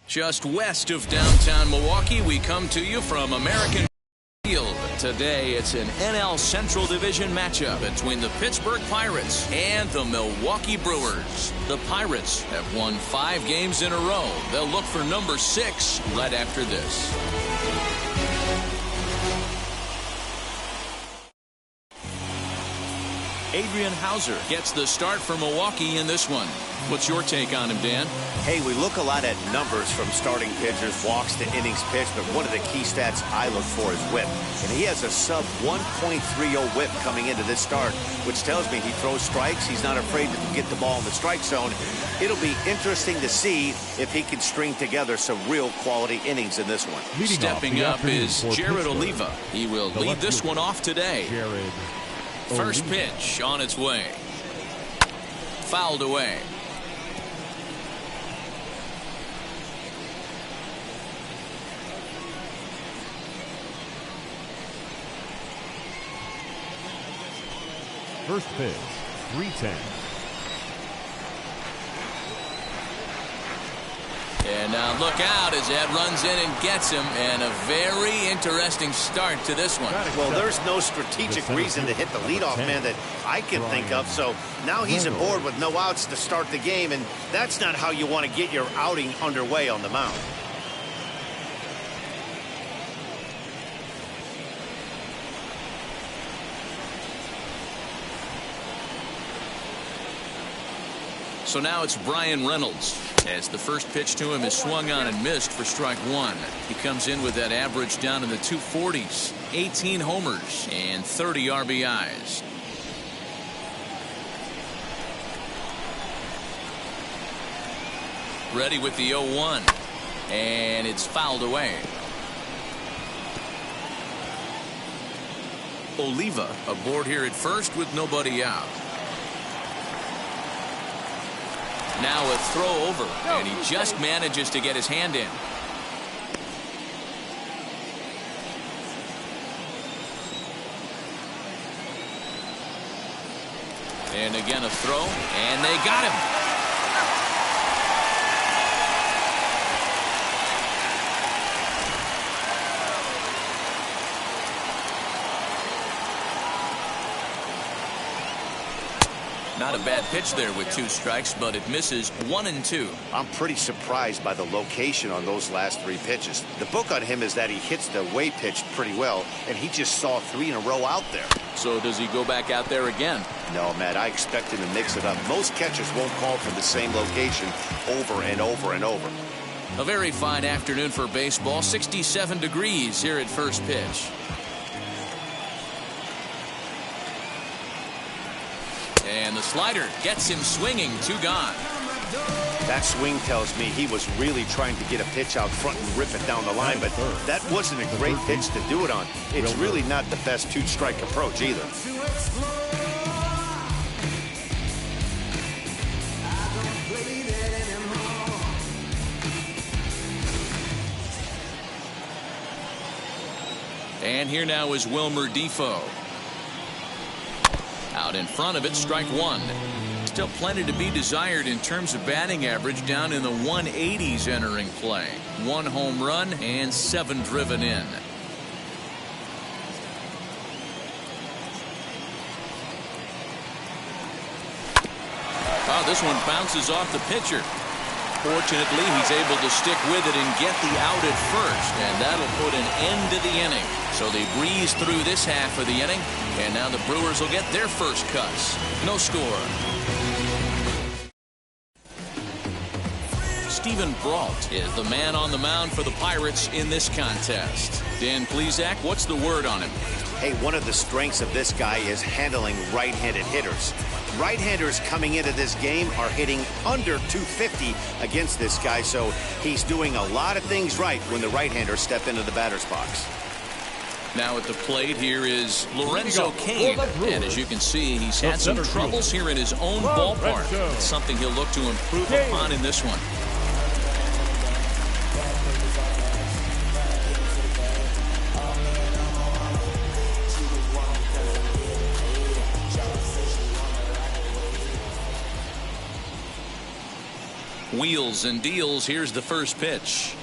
Just west of downtown Milwaukee, we come to you from American Field. Today, it's an NL Central Division matchup between the Pittsburgh Pirates and the Milwaukee Brewers. The Pirates have won 5 games in a row. They'll look for number 6 right after this. Adrian Hauser gets the start for Milwaukee in this one. What's your take on him, Dan? Hey, we look a lot at numbers from starting pitchers, walks to innings pitched, but one of the key stats I look for is whip. And he has a sub 1.30 whip coming into this start, which tells me he throws strikes. He's not afraid to get the ball in the strike zone. It'll be interesting to see if he can string together some real quality innings in this one. Stepping up is Jared Oliva. He will lead this one off today. First pitch on its way. Fouled away. First pitch, 3-10. And now look out as Ed runs in and gets him, and a very interesting start to this one. Well, there's no strategic reason to hit the leadoff man that I can think of, so now he's aboard with no outs to start the game, and that's not how you want to get your outing underway on the mound. So now it's Brian Reynolds, as the first pitch to him is swung on and missed for strike 1. He comes in with that average down in the 240s, 18 homers and 30 RBIs. Ready with the 0-1, and it's fouled away. Oliva aboard here at first with nobody out. Now a throw over, and he just manages to get his hand in. And again a throw, and they got him. Not a bad pitch there with 2 strikes, but it misses 1 and 2. I'm pretty surprised by the location on those last 3 pitches. The book on him is that he hits the way pitch pretty well, and he just saw 3 in a row out there. So does he go back out there again? No, Matt, I expect him to mix it up. Most catchers won't call for the same location over and over and over. A very fine afternoon for baseball. 67 degrees here at first pitch. And the slider gets him swinging, 2 gone. That swing tells me he was really trying to get a pitch out front and rip it down the line, but that wasn't a great pitch to do it on. It's really not the best 2-strike approach either. And here now is Wilmer Defoe. Out in front of it, strike 1. Still plenty to be desired in terms of batting average, down in the 180s entering play. 1 home run and 7 driven in. Oh, this one bounces off the pitcher. Fortunately, he's able to stick with it and get the out at first, and that'll put an end to the inning. So they breeze through this half of the inning, and now the Brewers will get their first cuts. No score. Steven Brault is the man on the mound for the Pirates in this contest. Dan Plesac, what's the word on him? Hey, one of the strengths of this guy is handling right-handed hitters. Right-handers coming into this game are hitting under 250 against this guy, so he's doing a lot of things right when the right-handers step into the batter's box. Now at the plate here is Lorenzo Cain, and as you can see, he's had some troubles here in his own ballpark. It's something he'll look to improve upon in this one. Wheels and deals. Here's the first pitch.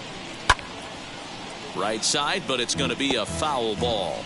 Right side, but it's going to be a foul ball.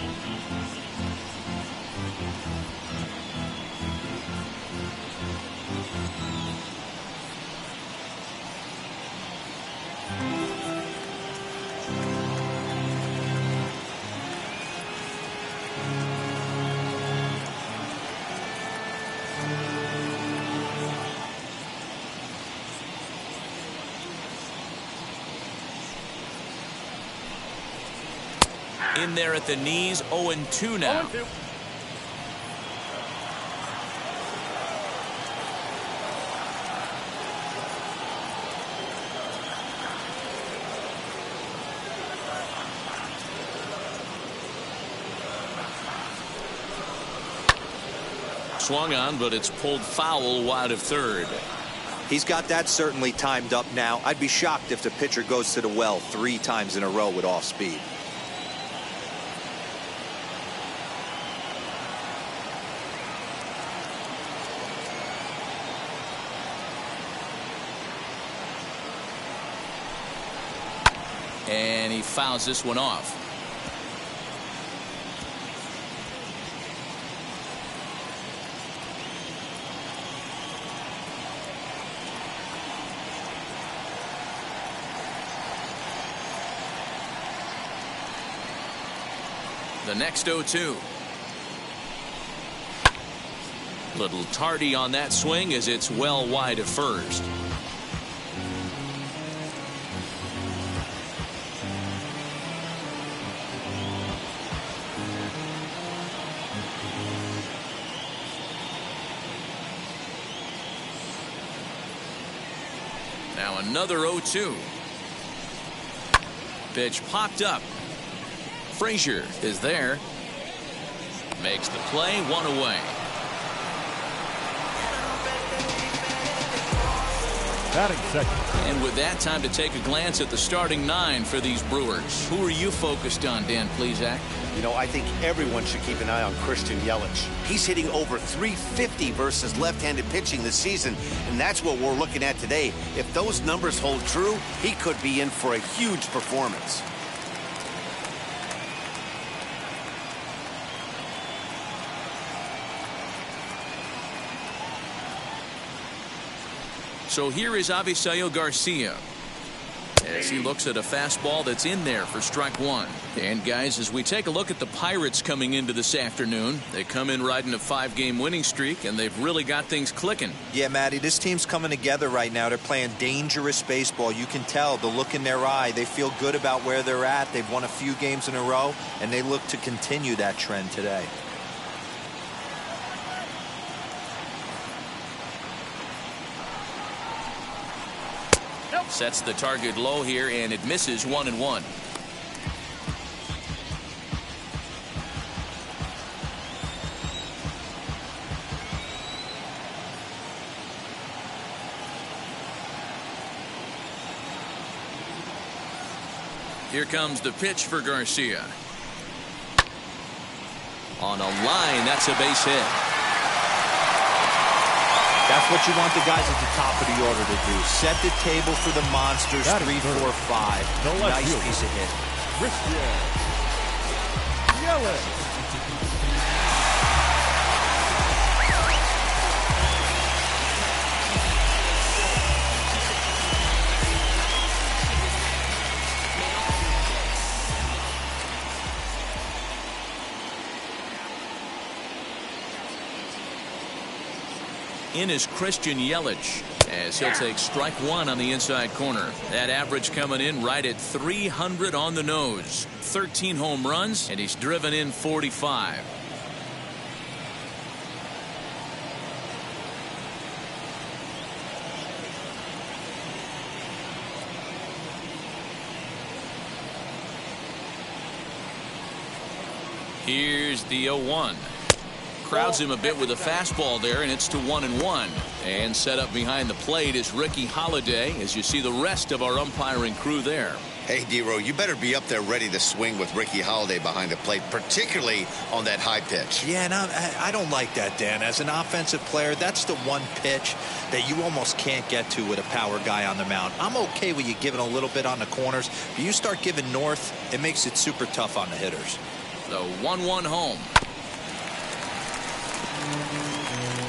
In there at the knees, 0-2 now. 0-2. Swung on, but it's pulled foul wide of third. He's got that certainly timed up now. I'd be shocked if the pitcher goes to the well 3 times in a row with off speed. And he fouls this one off. The next 0-2. Little tardy on that swing as it's well wide of first. Now another 0-2. Pitch popped up. Frazier is there. Makes the play, 1 away. Batting second. And with that, time to take a glance at the starting 9 for these Brewers. Who are you focused on, Dan Plesac? You know, I think everyone should keep an eye on Christian Yelich. He's hitting over .350 versus left-handed pitching this season, and that's what we're looking at today. If those numbers hold true, he could be in for a huge performance. So here is Avisail Garcia as he looks at a fastball that's in there for strike 1. And guys, as we take a look at the Pirates coming into this afternoon, they come in riding a 5-game winning streak, and they've really got things clicking. Yeah, Matty, this team's coming together right now. They're playing dangerous baseball. You can tell the look in their eye. They feel good about where they're at. They've won a few games in a row, and they look to continue that trend today. Sets the target low here, and it misses 1-1. Here comes the pitch for Garcia. On a line, that's a base hit. That's what you want the guys at the top of the order to do. Set the table for the monsters. 3, 4, 5. No left nice field. piece of hit. Christian Yelich. In is Christian Yelich as he'll take strike 1 on the inside corner. That average coming in right at 300 on the nose. 13 home runs, and he's driven in 45. Here's the 0-1. Crowds him a bit with a fastball there, and it's to 1-1. And set up behind the plate is Ricky Holiday as you see the rest of our umpiring crew there. Hey, D-Row, you better be up there ready to swing with Ricky Holiday behind the plate, particularly on that high pitch. Yeah, and I don't like that, Dan. As an offensive player, that's the one pitch that you almost can't get to with a power guy on the mound. I'm okay with you giving a little bit on the corners, but you start giving north, it makes it super tough on the hitters. The 1-1 home.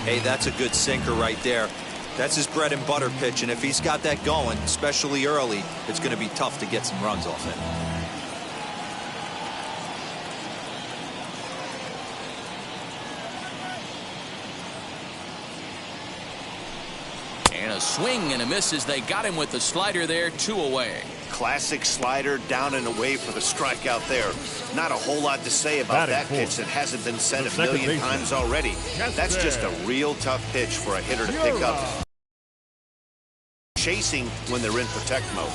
Hey, that's a good sinker right there. That's his bread and butter pitch, and if he's got that going, especially early, it's going to be tough to get some runs off it. And a swing and a miss as they got him with the slider there, 2 away. Classic slider, down and away for the strikeout there. Not a whole lot to say about that pitch that hasn't been said a million times already. That's just a real tough pitch for a hitter to pick up. Chasing when they're in protect mode.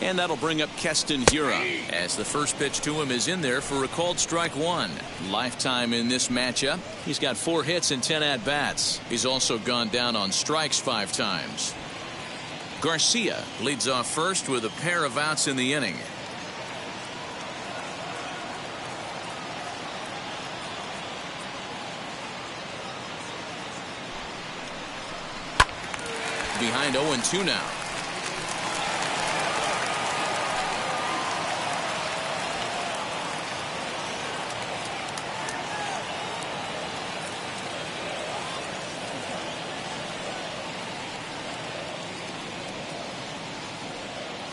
And that'll bring up Keston Hiura as the first pitch to him is in there for a called strike 1. Lifetime in this matchup. He's got 4 hits and 10 at-bats. He's also gone down on strikes 5 times. Garcia leads off first with a pair of outs in the inning. Behind 0-2 now.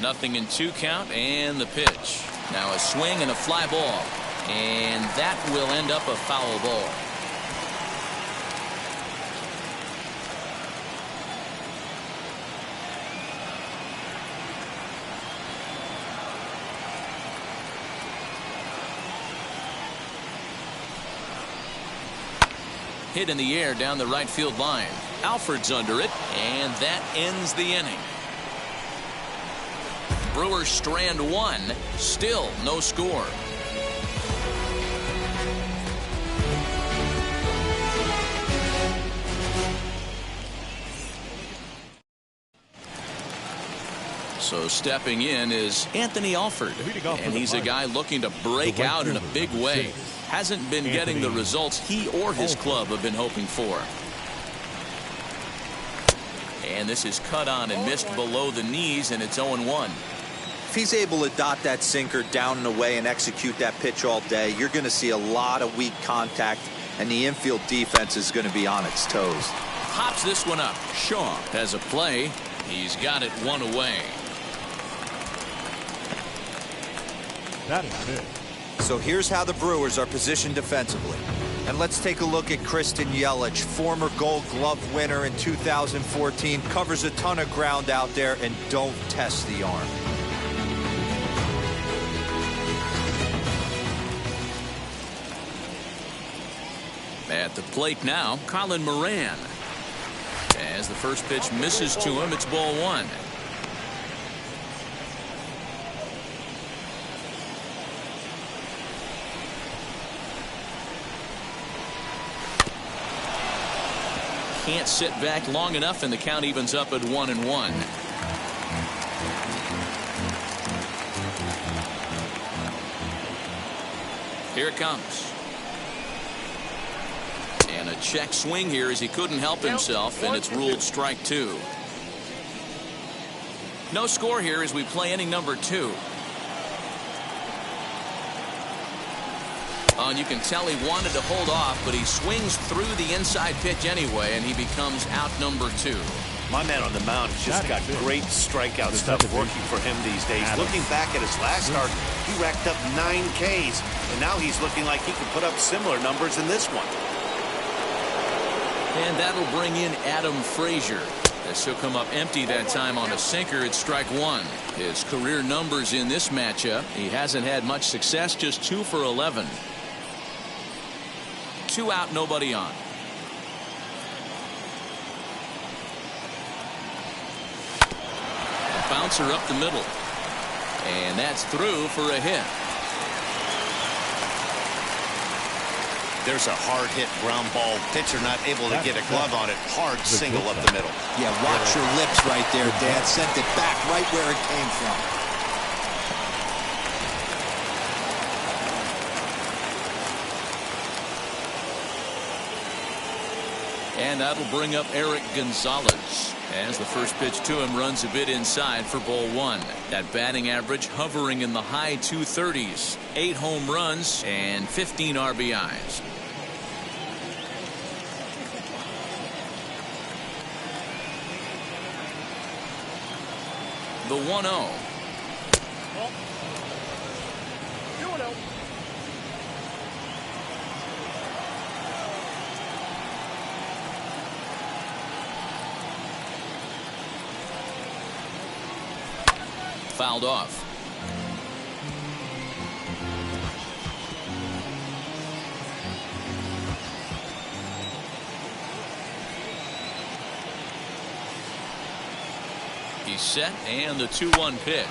Nothing in 2 count, and the pitch. Now a swing and a fly ball, and that will end up a foul ball. Hit in the air down the right field line. Alford's under it, and that ends the inning. Brewers strand 1, still no score. So stepping in is Anthony Alford, and he's a guy looking to break out in a big way. Hasn't been getting the results he or his club have been hoping for. And this is cut on and missed below the knees, and it's 0-1. If he's able to dot that sinker down and away and execute that pitch all day, you're going to see a lot of weak contact, and the infield defense is going to be on its toes. Pops this one up. Shaw has a play. He's got it 1 away. That is it. So here's how the Brewers are positioned defensively. And let's take a look at Christian Yelich, former Gold Glove winner in 2014, covers a ton of ground out there and don't test the arm. At the plate now, Colin Moran. As the first pitch misses to him, it's ball 1. Can't sit back long enough, and the count evens up at 1-1. Here it comes. And a check swing here as he couldn't help himself, and it's ruled strike 2. No score here as we play inning number 2. Oh, and you can tell he wanted to hold off, but he swings through the inside pitch anyway, and he becomes out number 2. My man on the mound has just got great strikeout stuff working for him these days. Looking back at his last start, he racked up 9 Ks, and now he's looking like he can put up similar numbers in this one. And that'll bring in Adam Frazier. As he'll come up empty that time on a sinker at strike 1. His career numbers in this matchup, he hasn't had much success, just 2 for 11. 2 out, nobody on. bouncer up the middle. And that's through for a hit. There's a hard hit ground ball. Pitcher not able to get a glove on it. Hard single up the middle. Yeah, watch your lips right there, Dan. Sent it back right where it came from. And that'll bring up Eric Gonzalez as the first pitch to him runs a bit inside for ball one. That batting average hovering in the high 230s. 8 home runs and 15 RBIs. The 1-0. Fouled off. He's set, and the 2-1 pitch.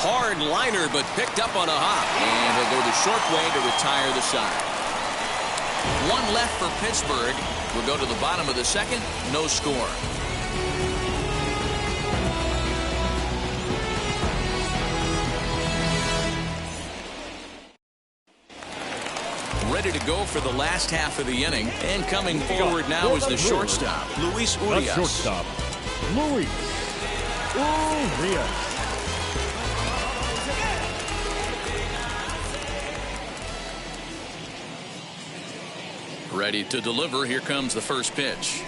Hard liner, but picked up on a hop. And he'll go the short way to retire the side. 1 left for Pittsburgh. We'll go to the bottom of the second. No score. Ready to go for the last half of the inning. And coming forward now is the shortstop, Luis Urias. The shortstop, Luis Urias. Ready to deliver. Here comes the first pitch.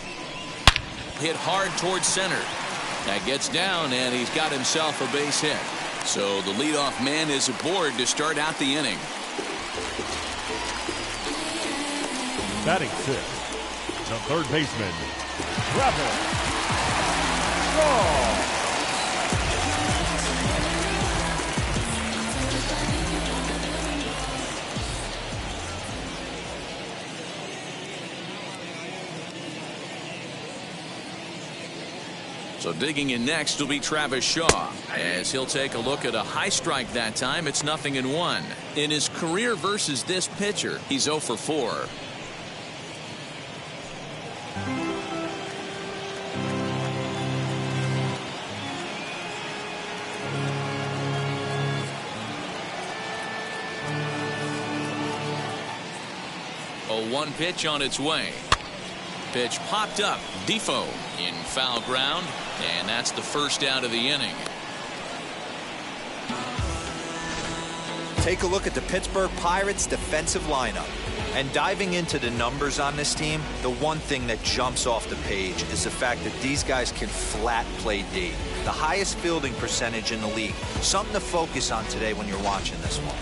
Hit hard towards center. That gets down, and he's got himself a base hit. So the leadoff man is aboard to start out the inning. Batting fifth, the third baseman, Travis Shaw. So digging in next will be Travis Shaw, as he'll take a look at a high strike that time. It's 0-1. In his career versus this pitcher, he's 0 for 4. A 1 pitch on its way. Pitch popped up. Defoe in foul ground, and that's the first out of the inning. Take a look at the Pittsburgh Pirates defensive lineup. And diving into the numbers on this team, the one thing that jumps off the page is the fact that these guys can flat play D. The highest fielding percentage in the league. Something to focus on today when you're watching this one.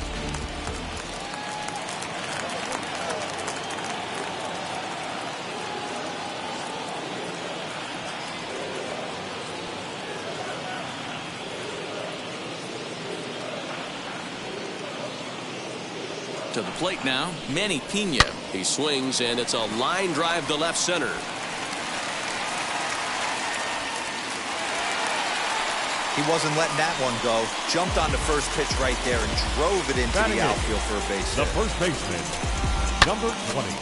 To the plate now, Manny Pena. He swings, and it's a line drive to left center. He wasn't letting that one go. Jumped on the first pitch right there and drove it into the outfield for a base hit. The first baseman, number 20.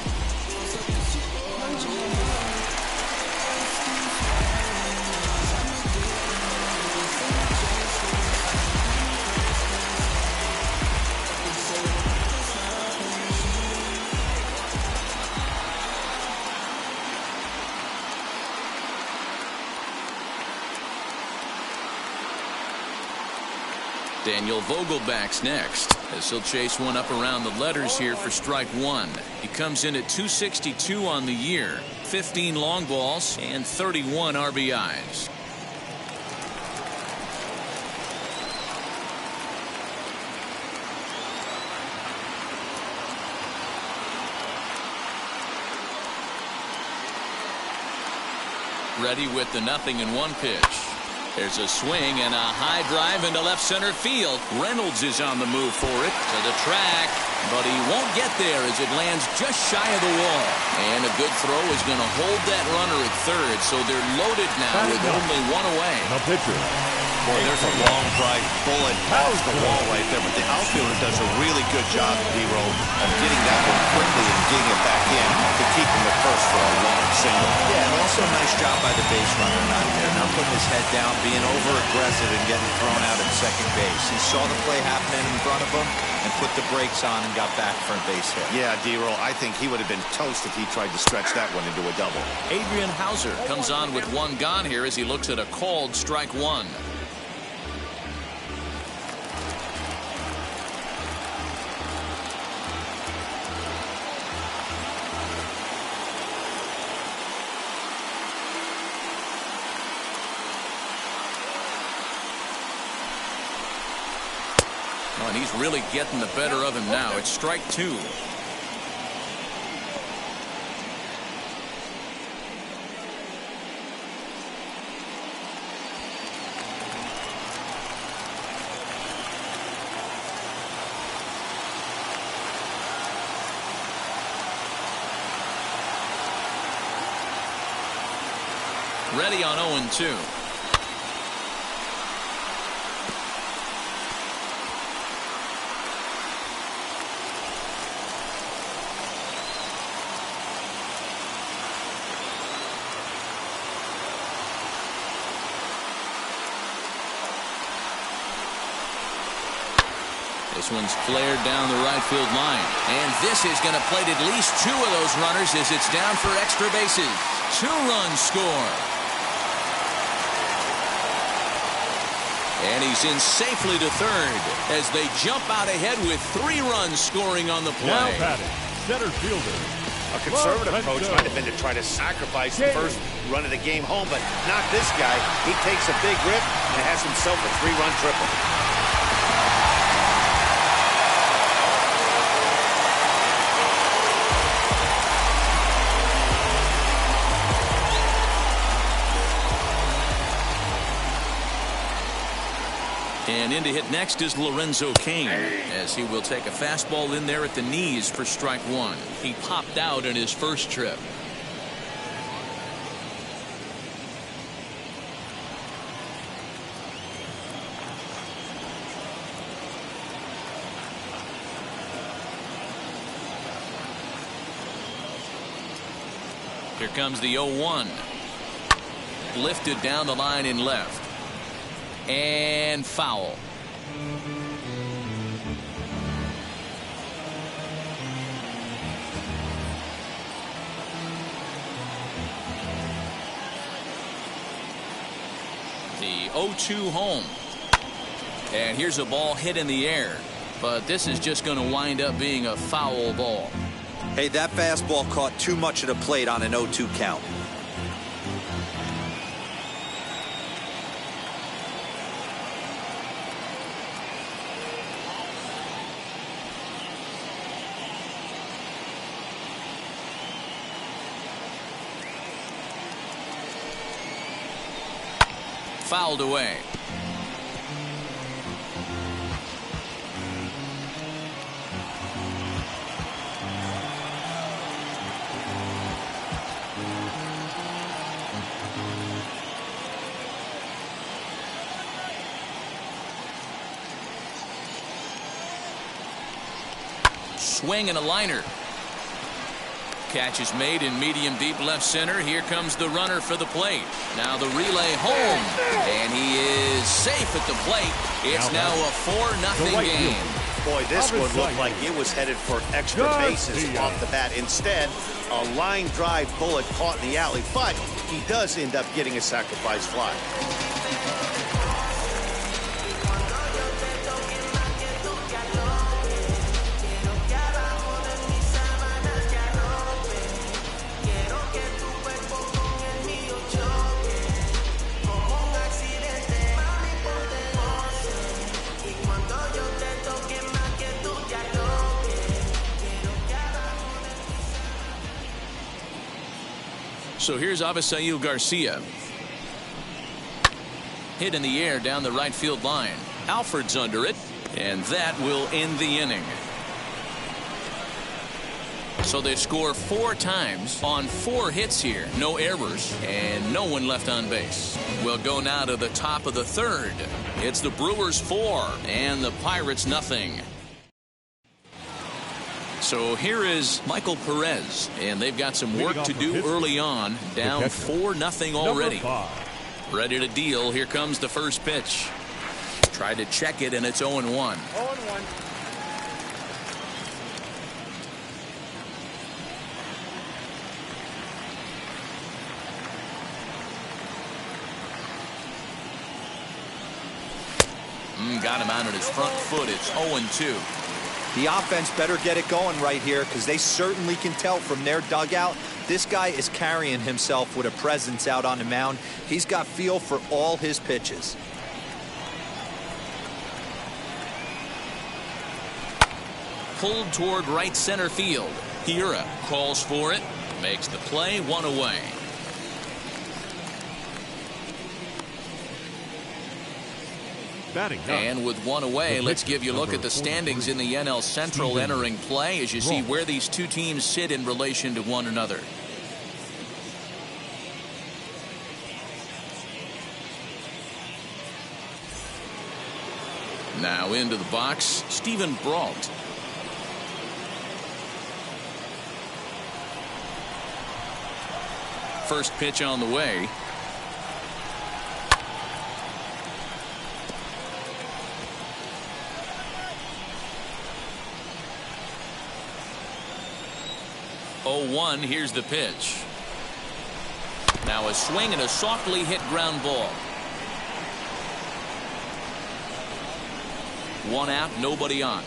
Daniel Vogelback's next, as he'll chase one up around the letters here for strike 1. He comes in at 262 on the year, 15 long balls and 31 RBIs. Ready with the 0-1 pitch. There's a swing and a high drive into left center field. Reynolds is on the move for it to the track, but he won't get there as it lands just shy of the wall. And a good throw is going to hold that runner at third, so they're loaded now with only one away. The pitcher, Boy, there's a long drive bullet off the wall right there, but the outfielder does a really good job, D-Roll, of getting that one quickly and getting it back in to keep him at first for a long single. Yeah, and also a nice job by the base runner out there. Not putting his head down, being over-aggressive and getting thrown out at second base. He saw the play happening in front of him and put the brakes on and got back for a base hit. Yeah, D-Roll, I think he would have been toast if he tried to stretch that one into a double. Adrian Hauser comes on with one gone here as he looks at a called strike one. Oh, and he's really getting the better of him now. It's strike two. Ready on 0-2. This one's flared down the right field line. And this is going to plate at least two of those runners as it's down for extra bases. Two-run score. And he's in safely to third as they jump out ahead with 3 runs scoring on the Now play. batting, center fielder. A conservative approach might have been to try to sacrifice the first run of the game home, but not this guy. He takes a big rip and has himself a 3-run triple. And in to hit next is Lorenzo Cain, as he will take a fastball in there at the knees for strike one. He popped out in his first trip. Here comes the 0-1. Lifted down the line in left. And foul. The 0-2 home. And here's a ball hit in the air. But this is just going to wind up being a foul ball. Hey, that fastball caught too much of the plate on an 0-2 count. Fouled away. Swing and a liner. Catch is made in medium deep left center. Here comes the runner for the plate. Now the relay home. And he is safe at the plate. It's now a 4-0 game. Boy, this one looked like it was headed for extra bases off the bat. Instead, a line drive bullet caught in the alley, but he does end up getting a sacrifice fly. So here's Avisail Garcia. Hit in the air down the right field line. Alford's under it, and that will end the inning. So they score 4 times on 4 hits here. No errors and no one left on base. We'll go now to the top of the 3rd. It's the Brewers 4 and the Pirates nothing. So here is Michael Perez, and they've got some work to do early on, down 4-0 already. Ready to deal. Here comes the first pitch. Tried to check it, and it's 0-1. 0-1. Got him out on his front foot. It's 0-2. The offense better get it going right here, because they certainly can tell from their dugout this guy is carrying himself with a presence out on the mound. He's got feel for all his pitches. Pulled toward right center field. Hira calls for it, makes the play, 1 away. And with 1 away, let's give you a look at the standings in the NL Central entering play as you see where these two teams sit in relation to one another. Now into the box, Stephen Brault. First pitch on the way. Oh, 0-1, here's the pitch. Now a swing and a softly hit ground ball. 1 out, nobody on.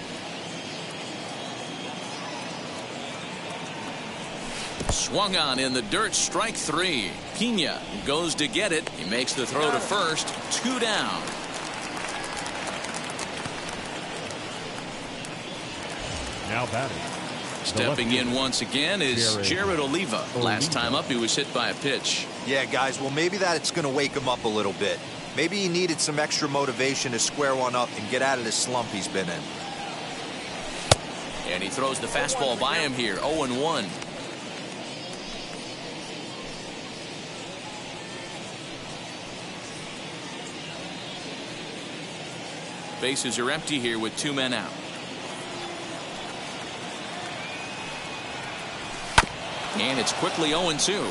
Swung on in the dirt, strike 3. Pena goes to get it. He makes the throw to first. 2 down. Now batting. Stepping in once again is Jared Oliva. Last time up, he was hit by a pitch. Yeah, guys, well, maybe that's going to wake him up a little bit. Maybe he needed some extra motivation to square one up and get out of the slump he's been in. And he throws the fastball by him here. 0-1. Bases are empty here with 2 men out. And it's quickly 0-2.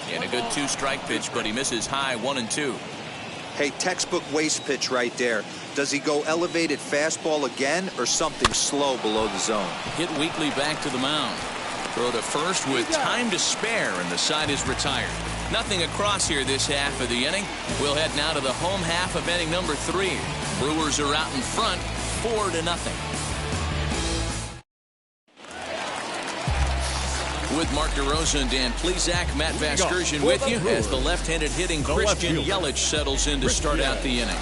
And a good 2-strike pitch, but he misses high. 1-2. Hey, textbook waste pitch right there. Does he go elevated fastball again or something slow below the zone? Hit Wheatley back to the mound. Throw to first with time to spare, and the side is retired. Nothing across here this half of the inning. We'll head now to the home half of inning number 3. Brewers are out in front, 4-0. With Mark DeRosa and Dan Plesac, Matt Vasgersian with you as the left-handed hitting Christian Yelich settles in to start out the inning.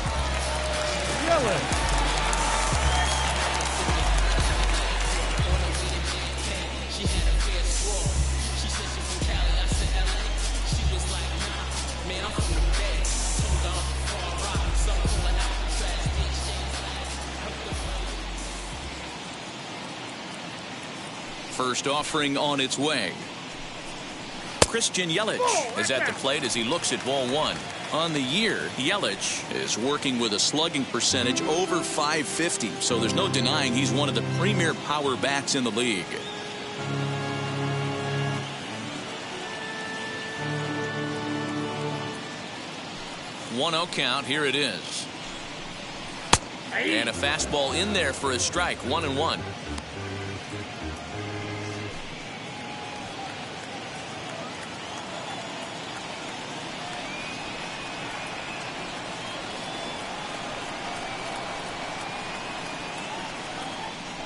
First offering on its way. Christian Yelich is at the plate as he looks at ball 1. On the year, Yelich is working with a slugging percentage over .550, so there's no denying he's one of the premier power bats in the league. 1-0 count. Here it is. And a fastball in there for a strike. 1-1.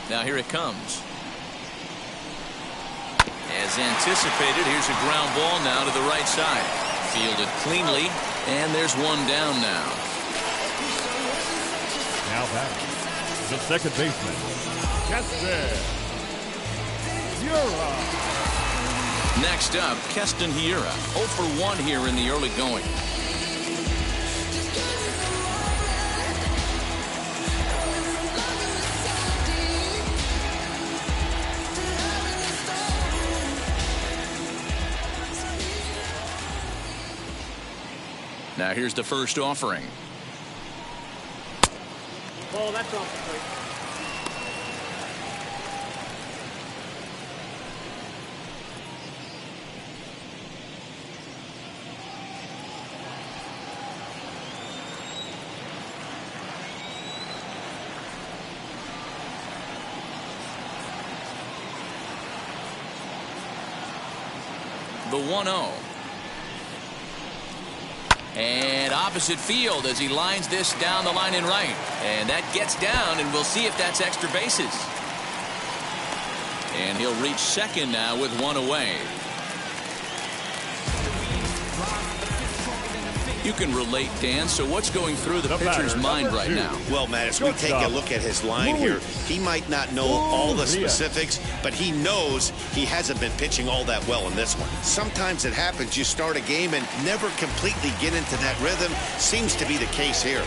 Now here it comes. As anticipated, here's a ground ball now to the right side. Fielded cleanly, and there's one down now. Now batting, the second baseman, Keston Yura. Next up, Keston Hiura, 0 for 1 here in the early going. Now here's the first offering. Ball, that's off the plate. The 1-0. And opposite field as he lines this down the line in right. And that gets down, and we'll see if that's extra bases. And he'll reach second now with one away. You can relate, Dan. So what's going through the pitcher's mind right now? Well, Matt, as we take a look at his line here, he might not know all the specifics, but he knows he hasn't been pitching all that well in this one. Sometimes it happens. You start a game and never completely get into that rhythm. Seems to be the case here.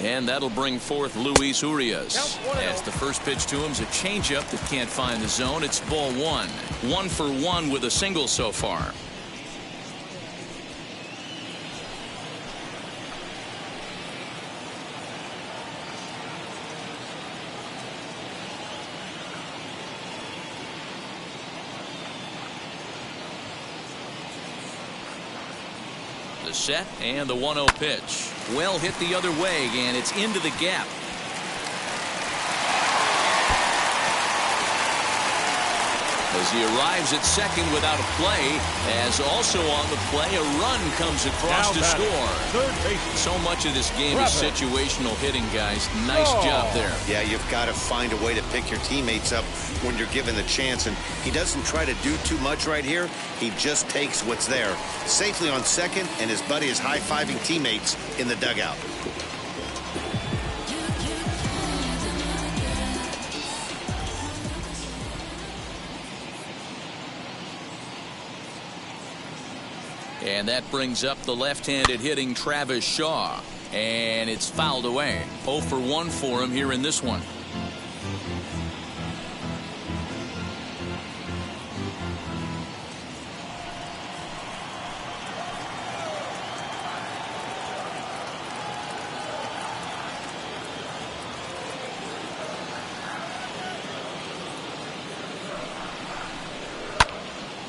And that'll bring forth Luis Urias. As the first pitch to him is a changeup that can't find the zone. It's ball 1. 1 for 1 with a single so far. The set and the 1-0 pitch. Well hit the other way, and it's into the gap. As he arrives at second without a play, as also on the play, a run comes across to score. Third base. So much of this game is situational hitting, guys. Nice job there. Yeah, you've got to find a way to pick your teammates up when you're given the chance, and he doesn't try to do too much right here. He just takes what's there. Safely on second, and his buddy is high-fiving teammates in the dugout. And that brings up the left-handed hitting Travis Shaw. And it's fouled away. 0 for 1 for him here in this one.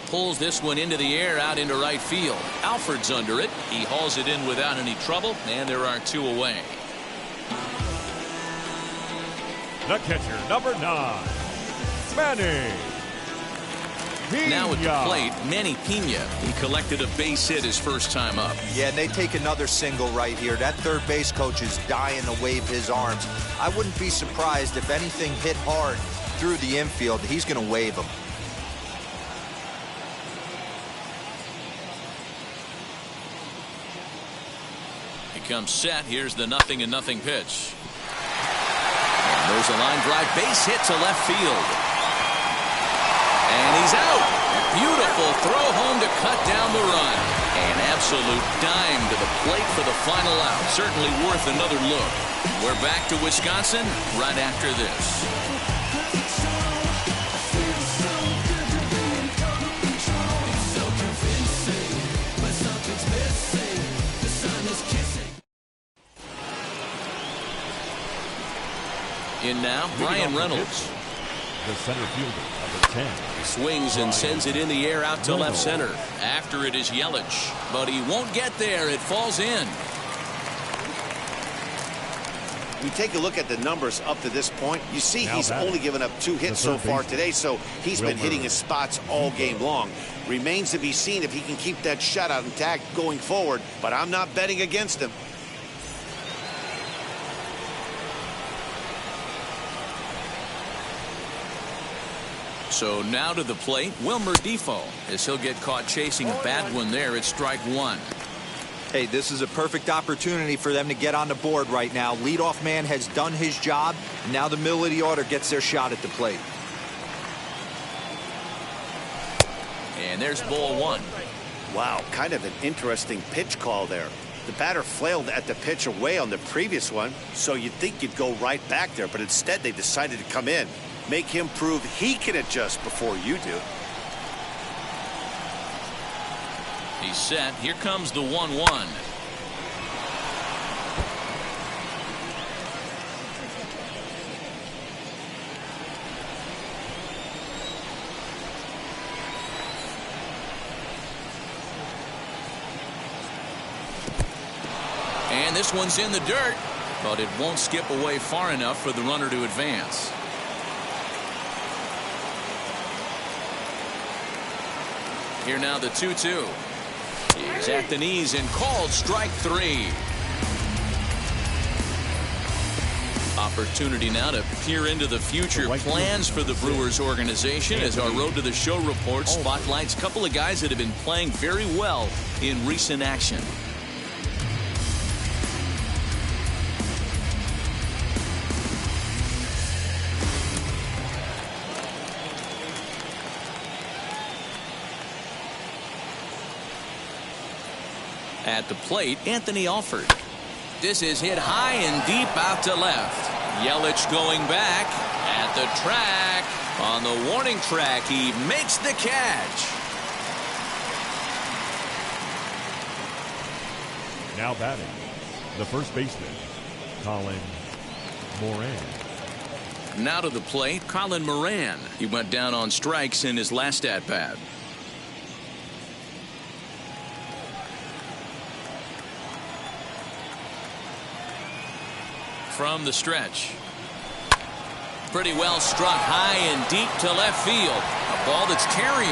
Pulls this one into the air out into right field. Alford's under it. He hauls it in without any trouble, and there are 2 away. The catcher, number 9, Manny Pena. Now at the plate, Manny Pena. He collected a base hit his first time up. Yeah, and they take another single right here. That third base coach is dying to wave his arms. I wouldn't be surprised if anything hit hard through the infield. He's going to wave them. Comes set. Here's the 0-0 pitch. And there's a line drive base hit to left field. And he's out. Beautiful throw home to cut down the run. An absolute dime to the plate for the final out. Certainly worth another look. We're back to Wisconsin right after this. In now, Brian Reynolds. The center fielder, number 10. Swings and sends it in the air out to left center. After it is Yelich, but he won't get there. It falls in. We take a look at the numbers up to this point. You see he's only given up 2 hits so far today, so he's been hitting his spots all game long. Remains to be seen if he can keep that shutout intact going forward, but I'm not betting against him. So now to the plate, Wilmer Defoe, as he'll get caught chasing a bad one there at strike one. Hey, this is a perfect opportunity for them to get on the board right now. Leadoff man has done his job, and now the middle of the order gets their shot at the plate. And there's ball one. Wow, kind of an interesting pitch call there. The batter flailed at the pitch away on the previous one, so you'd think you'd go right back there, but instead they decided to come in. Make him prove he can adjust before you do. He's set. Here comes the 1-1. And this one's in the dirt, but it won't skip away far enough for the runner to advance. Here now the 2-2. He's at the knees and called strike three. Opportunity now to peer into the future plans for the Brewers organization as our Road to the Show report spotlights a couple of guys that have been playing very well in recent action. At the plate, Anthony Alford. This is hit high and deep out to left. Yelich going back at the track. On the warning track, he makes the catch. Now batting, the first baseman, Colin Moran. Now to the plate, Colin Moran. He went down on strikes in his last at-bat. From the stretch. Pretty well struck high and deep to left field. A ball that's carrying.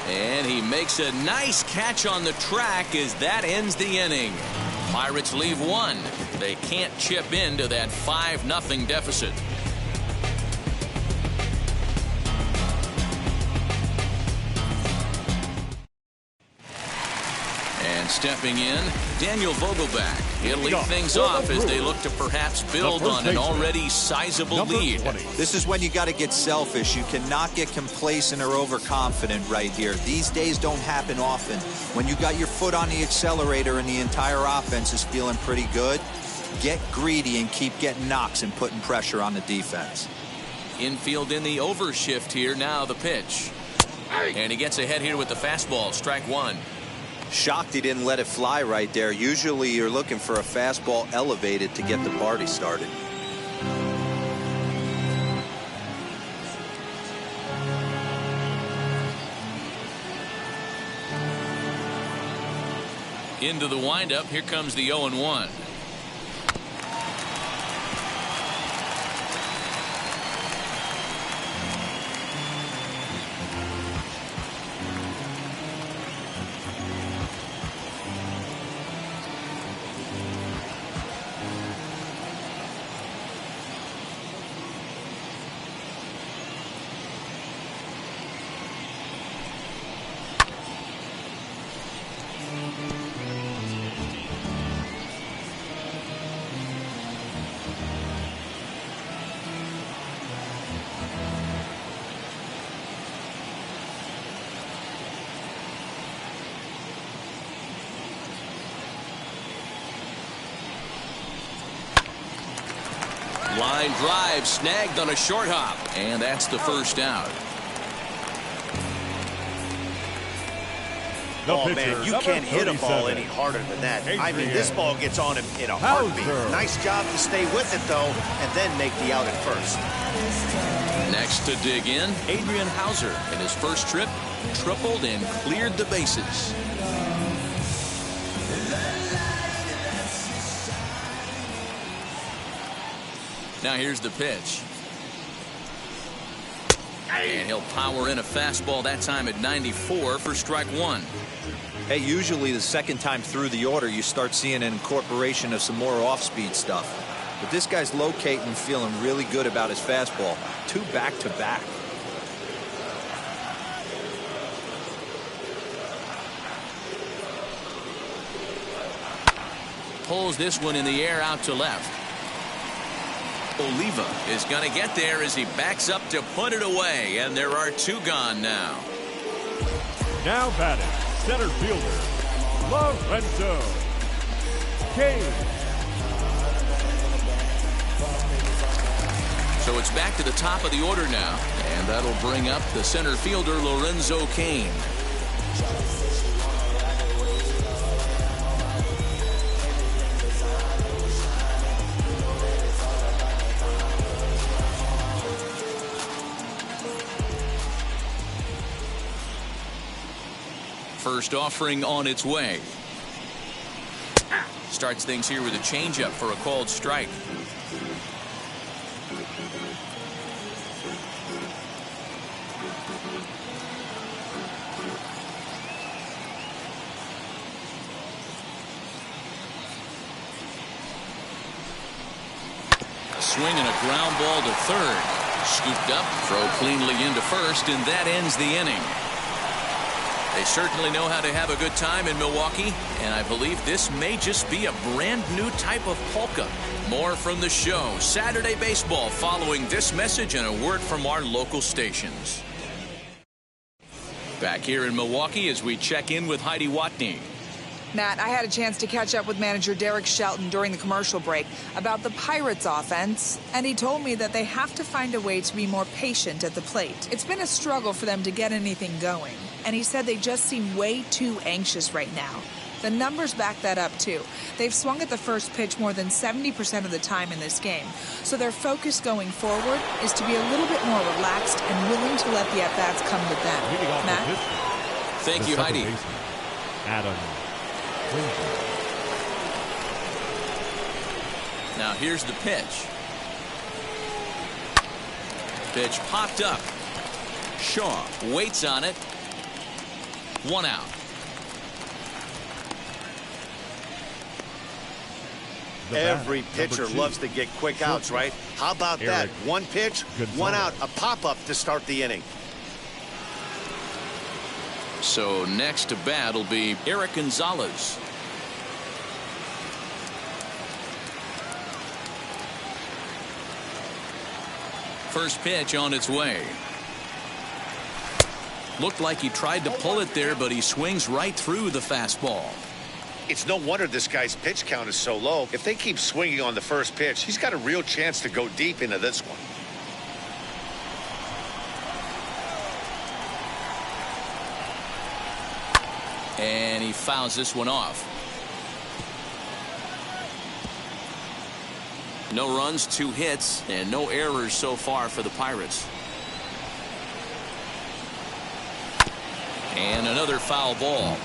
And he makes a nice catch on the track as that ends the inning. Pirates leave one. They can't chip into that 5-0 deficit. Stepping in, Daniel Vogelback. He'll lead things off as they look to perhaps build on an already sizable lead. This is when you got to get selfish. You cannot get complacent or overconfident right here. These days don't happen often. When you got your foot on the accelerator and the entire offense is feeling pretty good, get greedy and keep getting knocks and putting pressure on the defense. Infield in the overshift here. Now the pitch. And he gets ahead here with the fastball. Strike one. Shocked he didn't let it fly right there. Usually you're looking for a fastball elevated to get the party started. Into the windup. Here comes the 0-1. Line drive snagged on a short hop, and that's the first out. Oh man, you can't hit a ball any harder than that. I mean, this ball gets on him in a heartbeat. Nice job to stay with it though, and then make the out at first. Next to dig in, Adrian Hauser. In his first trip, tripled and cleared the bases. Now here's the pitch. And he'll power in a fastball, that time at 94 for strike one. Hey, usually the second time through the order you start seeing an incorporation of some more off-speed stuff. But this guy's locating, feeling really good about his fastball. 2 back-to-back. pulls this one in the air out to left. Oliva is going to get there as he backs up to put it away, and there are 2 gone now. Now batting, center fielder, Lorenzo Kane. So it's back to the top of the order now, and that'll bring up the center fielder, Lorenzo Kane. First offering on its way. Starts things here with a changeup for a called strike. A swing and a ground ball to third. Scooped up, throw cleanly into first, and that ends the inning. They certainly know how to have a good time in Milwaukee, and I believe this may just be a brand new type of polka. More from the show, Saturday Baseball, following this message and a word from our local stations. Back here in Milwaukee as we check in with Heidi Watney. Matt, I had a chance to catch up with manager Derek Shelton during the commercial break about the Pirates offense, and he told me that they have to find a way to be more patient at the plate. It's been a struggle for them to get anything going, and he said they just seem way too anxious right now. The numbers back that up, too. They've swung at the first pitch more than 70% of the time in this game, so their focus going forward is to be a little bit more relaxed and willing to let the at-bats come to them. Matt? Thank you, Heidi. Adam. Now here's the pitch. Pitch popped up. Shaw waits on it. 1 out. Every pitcher loves to get quick outs, right? How about that? One pitch, 1 out, a pop-up to start the inning. So next to bat will be Eric Gonzalez. First pitch on its way. Looked like he tried to pull it there, but he swings right through the fastball. It's no wonder this guy's pitch count is so low. If they keep swinging on the first pitch, he's got a real chance to go deep into this one. And he fouls this one off. No runs, 2 hits, and no errors so far for the Pirates. And another foul ball.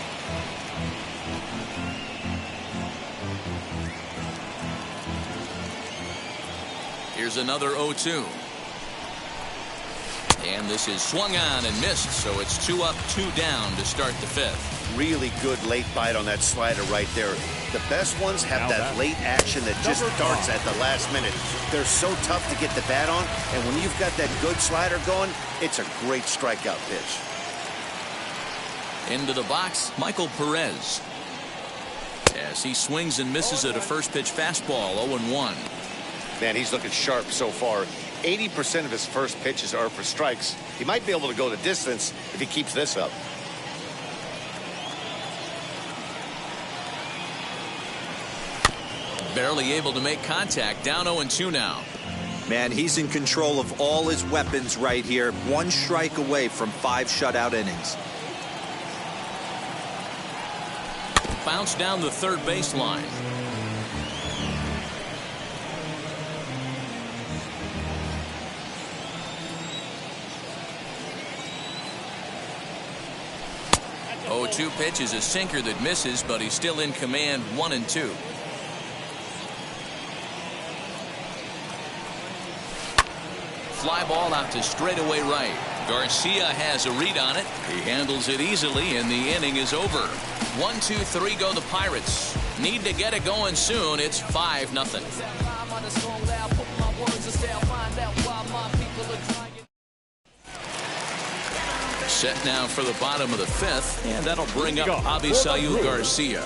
Here's another 0-2. And this is swung on and missed, so it's 2 up, 2 down to start the 5th. Really good late bite on that slider right there. The best ones have that late action that just darts at the last minute. They're so tough to get the bat on, and when you've got that good slider going, it's a great strikeout pitch. Into the box, Michael Perez. As he swings and misses at a first pitch fastball, 0-1. Man, he's looking sharp so far. 80% of his first pitches are for strikes. He might be able to go the distance if he keeps this up. Barely able to make contact, down 0-2 now. Man, he's in control of all his weapons right here. 1 strike away from 5 shutout innings. Bounce down the third baseline. Oh, 2 pitch is a sinker that misses, but he's still in command. 1-2. Fly ball out to straightaway right. Garcia has a read on it. He handles it easily, and the inning is over. 1-2-3 go the Pirates. Need to get it going soon. It's 5-0. Set now for the bottom of the 5th, and that'll bring up Avisail Garcia.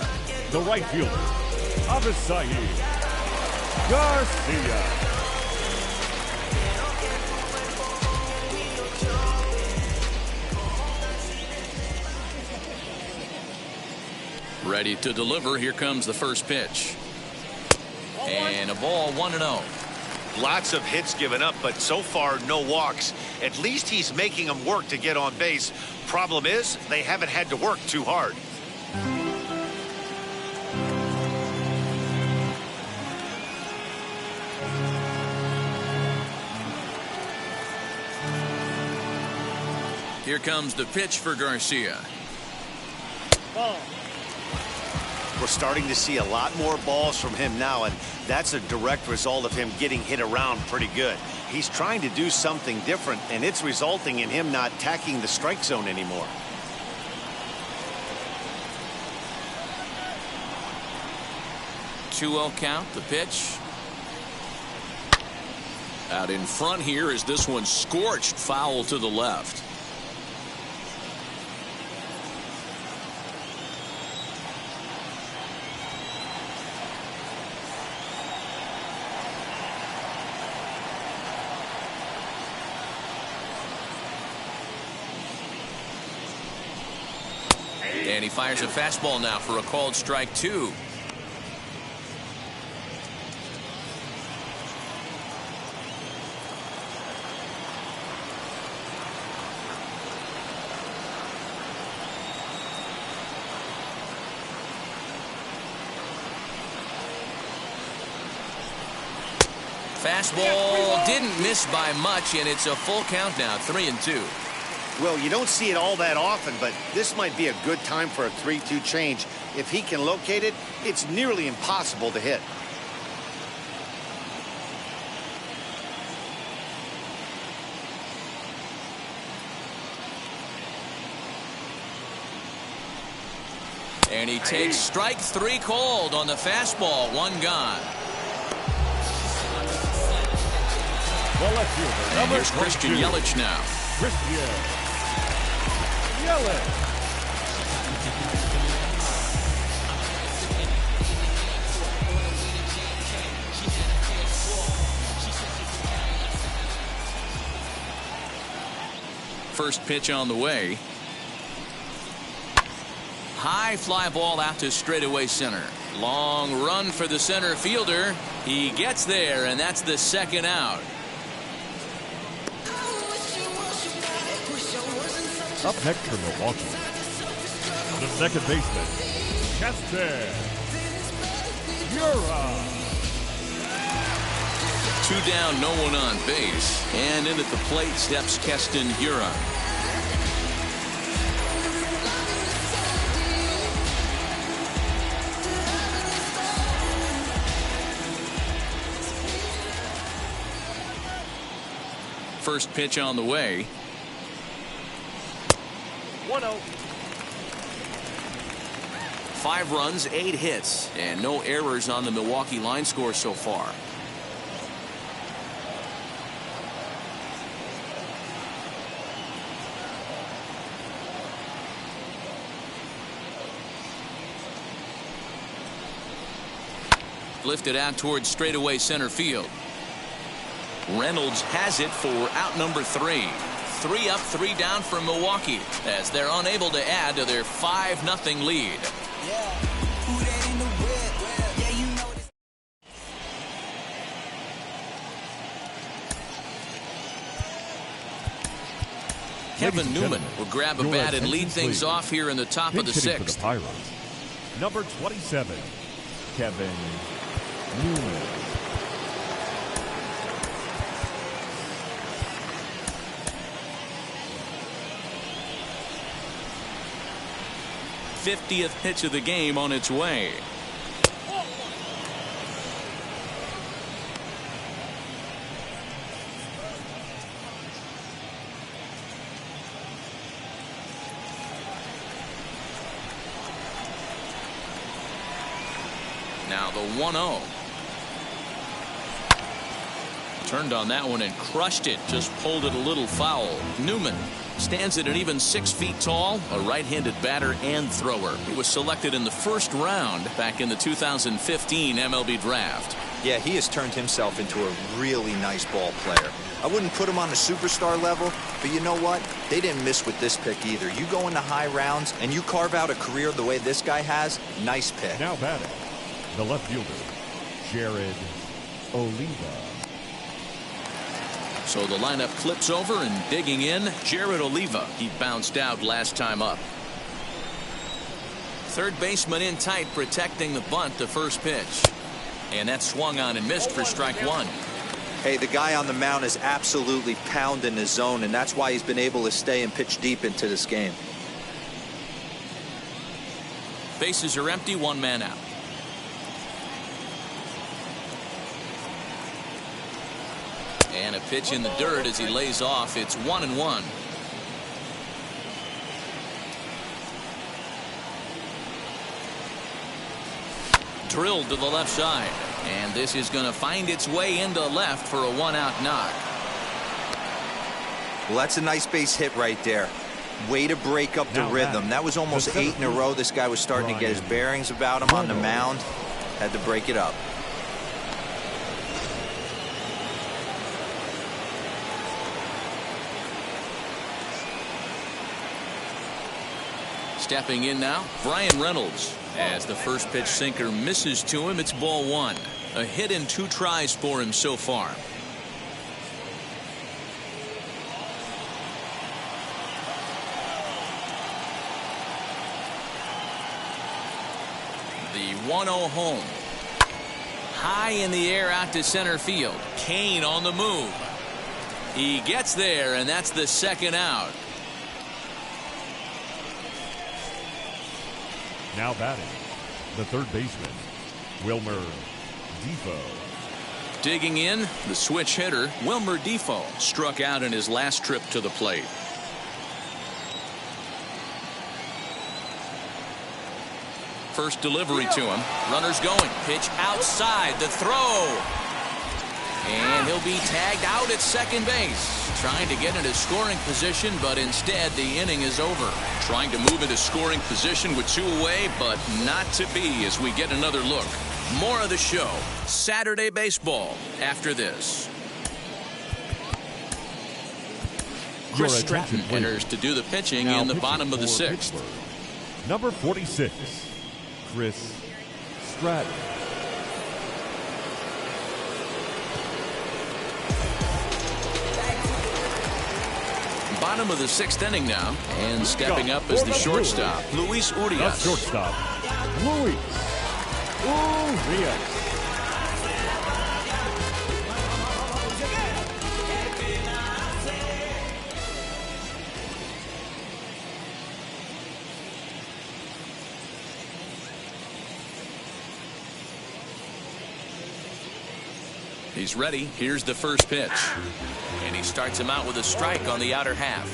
The right fielder, Avisaí Garcia. Ready to deliver. Here comes the first pitch. And a ball 1-0. Lots of hits given up, but so far no walks. At least he's making them work to get on base. Problem is, they haven't had to work too hard. Here comes the pitch for Garcia. Ball. We're starting to see a lot more balls from him now, and that's a direct result of him getting hit around pretty good. He's trying to do something different, and it's resulting in him not attacking the strike zone anymore. Two-0 count. The pitch. Out in front here is this one scorched foul to the left. And he fires a fastball now for a called strike 2. Fastball didn't miss by much, and it's a full count now, 3-2. Well, you don't see it all that often, but this might be a good time for a 3-2 change. If he can locate it, it's nearly impossible to hit. And he takes strike 3 called on the fastball. 1 gone. The left fielder, And number here's Christian 22. Yelich now. Christian Yelich. First pitch on the way. High fly ball out to straightaway center. Long run for the center fielder. He gets there, and that's the second out. Up next for Milwaukee, the second baseman, Chester Yura. 2 down, no one on base. And in at the plate steps Keston Yura. First pitch on the way. 1-0. 5 runs, 8 hits, and no errors on the Milwaukee line score so far. Lifted out towards straightaway center field. Reynolds has it for out number 3. 3 up, 3 down for Milwaukee as they're unable to add to their 5-0 lead. Kevin Newman will grab a bat and lead things off here in the top of the 6th. The Pirates, number 27, Kevin Newman. 50th pitch of the game on its way. Now the 1-0. Turned on that one and crushed it. Just pulled it a little foul. Newman stands at an even 6 feet tall, a right-handed batter and thrower. He was selected in the first round back in the 2015 MLB draft. Yeah, he has turned himself into a really nice ball player. I wouldn't put him on the superstar level, but you know what? They didn't miss with this pick either. You go into high rounds and you carve out a career the way this guy has, nice pick. Now batting, the left fielder, Jared Oliva. So the lineup flips over and digging in, Jared Oliva. He bounced out last time up. Third baseman in tight, protecting the bunt, the first pitch. And that swung on and missed for strike one. Hey, the guy on the mound is absolutely pounding his zone, and that's why he's been able to stay and pitch deep into this game. Bases are empty, one man out. And a pitch in the dirt as he lays off. It's 1-1. Drilled to the left side. And this is going to find its way into left for a one-out knock. Well, that's a nice base hit right there. Way to break up the rhythm. That was almost 8 in a row. This guy was starting to get his bearings about him on the mound. Had to break it up. Stepping in now, Brian Reynolds. As the first pitch sinker misses to him, it's ball one. A hit in 2 tries for him so far. The 1-0 home. High in the air out to center field. Kane on the move. He gets there, and that's the second out. Now batting, the third baseman, Wilmer Defoe. Digging in, the switch hitter, Wilmer Defoe, struck out in his last trip to the plate. First delivery to him. Runners going. Pitch outside. The throw. And he'll be tagged out at second base. Trying to get into scoring position, but instead the inning is over. Trying to move into scoring position with 2 away, but not to be as we get another look. More of the show. Saturday baseball after this. Chris Stratton enters to do the pitching in the bottom of the 6th. Number 46, Chris Stratton. Bottom of the 6th inning now, and stepping up is the shortstop, Luis Urias. Shortstop, Luis Urias. He's ready. Here's the first pitch. And he starts him out with a strike on the outer half.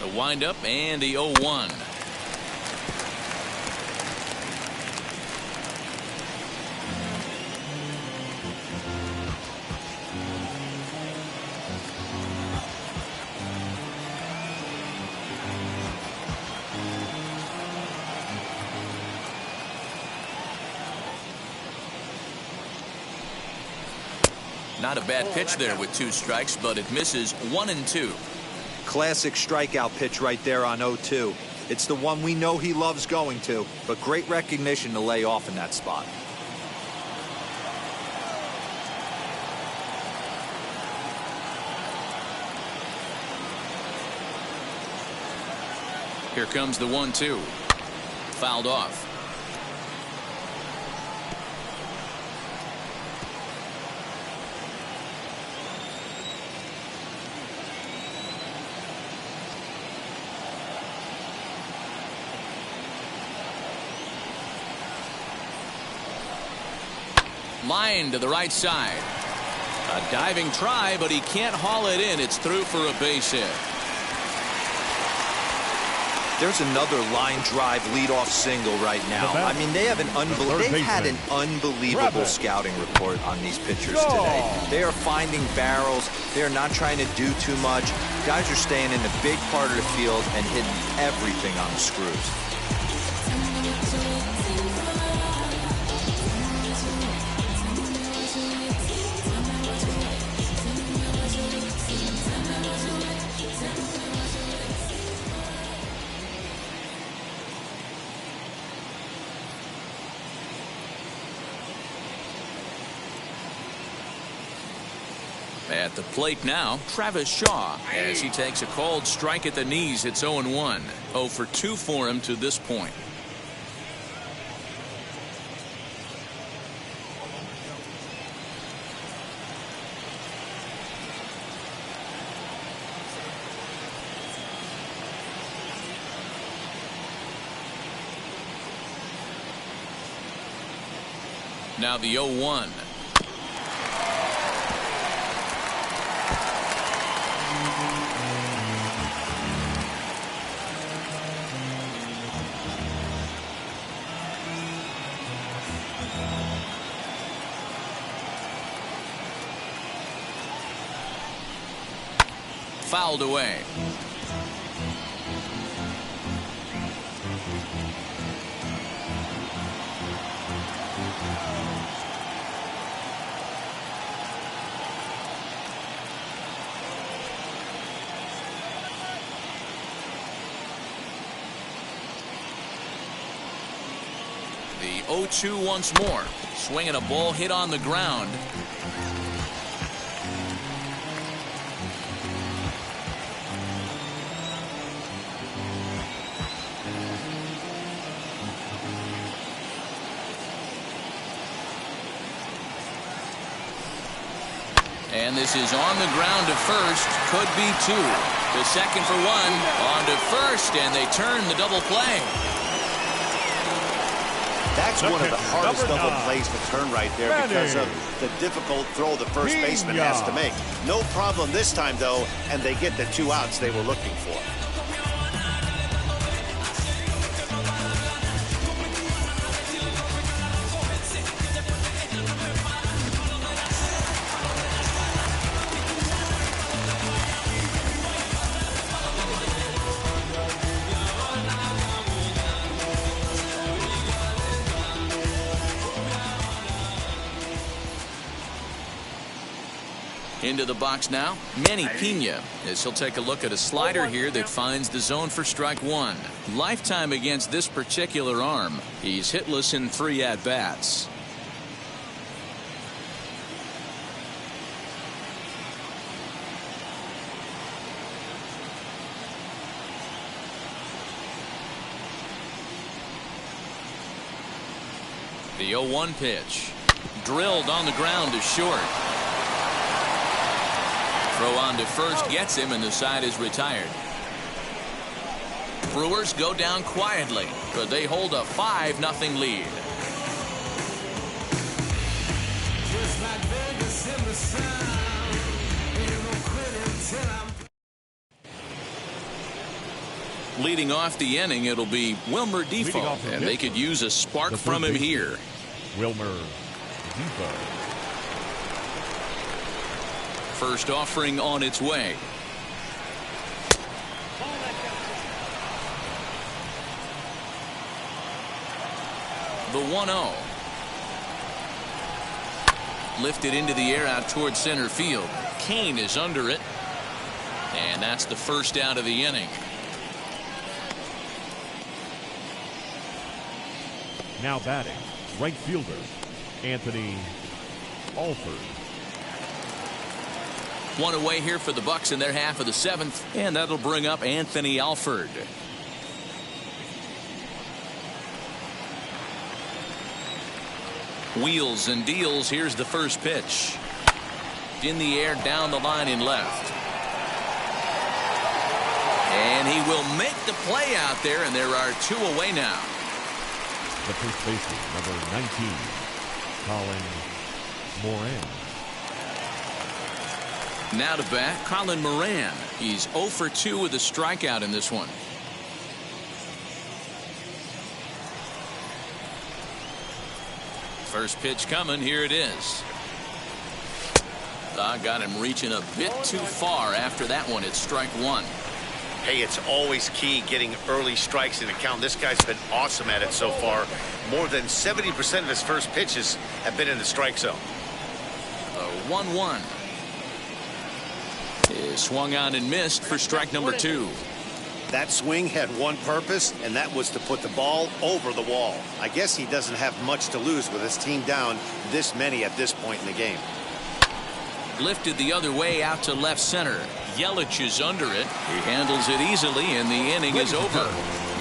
The windup and the 0-1. Not a bad pitch there with 2 strikes, but it misses 1-2. Classic strikeout pitch right there on 0-2. It's the one we know he loves going to, but great recognition to lay off in that spot. Here comes the 1-2. Fouled off. Line to the right side. A diving try, but he can't haul it in. It's through for a base hit. There's another line drive leadoff single right now. I mean, they've had an unbelievable scouting report on these pitchers today. They are finding barrels. They are not trying to do too much. Guys are staying in the big part of the field and hitting everything on the screws. At the plate now, Travis Shaw, as he takes a called strike at the knees. It's 0-1. 0 for 2 for him to this point. Now the 0-1. Fouled away. The 0-2 once more. Swinging a ball hit on the ground. And this is on the ground to first. Could be 2. The second for 1. On to first, and they turn the double play. That's one of the hardest double plays to turn right there because of the difficult throw the first baseman has to make. No problem this time, though, and they get the 2 outs they were looking for. Into the box now, Manny Pena, as he'll take a look at a slider here that finds the zone for strike 1. Lifetime against this particular arm. He's hitless in 3 at-bats. The 0-1 pitch. Drilled on the ground to short. Throw on to first gets him, and the side is retired. Brewers go down quietly, but they hold a 5-0 lead. Leading off the inning, it'll be Wilmer Defoe, and they could use a spark from him here. Wilmer Defoe. First offering on its way. The 1-0. Lifted into the air out towards center field. Kane is under it. And that's the first out of the inning. Now batting, right fielder, Anthony Alford. 1 away here for the Bucks in their half of the 7th, and that'll bring up Anthony Alford. Wheels and deals. Here's the first pitch. In the air, down the line in left. And he will make the play out there, and there are 2 away now. The first baseman, number 19, Colin Moran. Now to bat, Colin Moran. He's 0 for 2 with a strikeout in this one. First pitch coming. Here it is. Got him reaching a bit too far after that one. It's strike one. Hey, it's always key getting early strikes in the count. This guy's been awesome at it so far. More than 70% of his first pitches have been in the strike zone. 1-1. Is swung on and missed for strike number 2. That swing had one purpose, and that was to put the ball over the wall. I guess he doesn't have much to lose with his team down this many at this point in the game. Lifted the other way out to left center. Yelich is under it. He handles it easily, and the inning is over.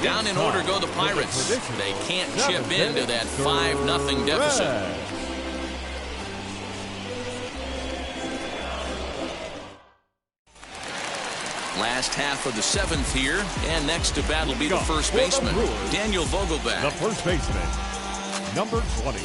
Down in order go the Pirates. They can't chip into that 5-0 deficit. Last half of the 7th here, and next to bat will be the first baseman, Daniel Vogelbach. The first baseman, number 20.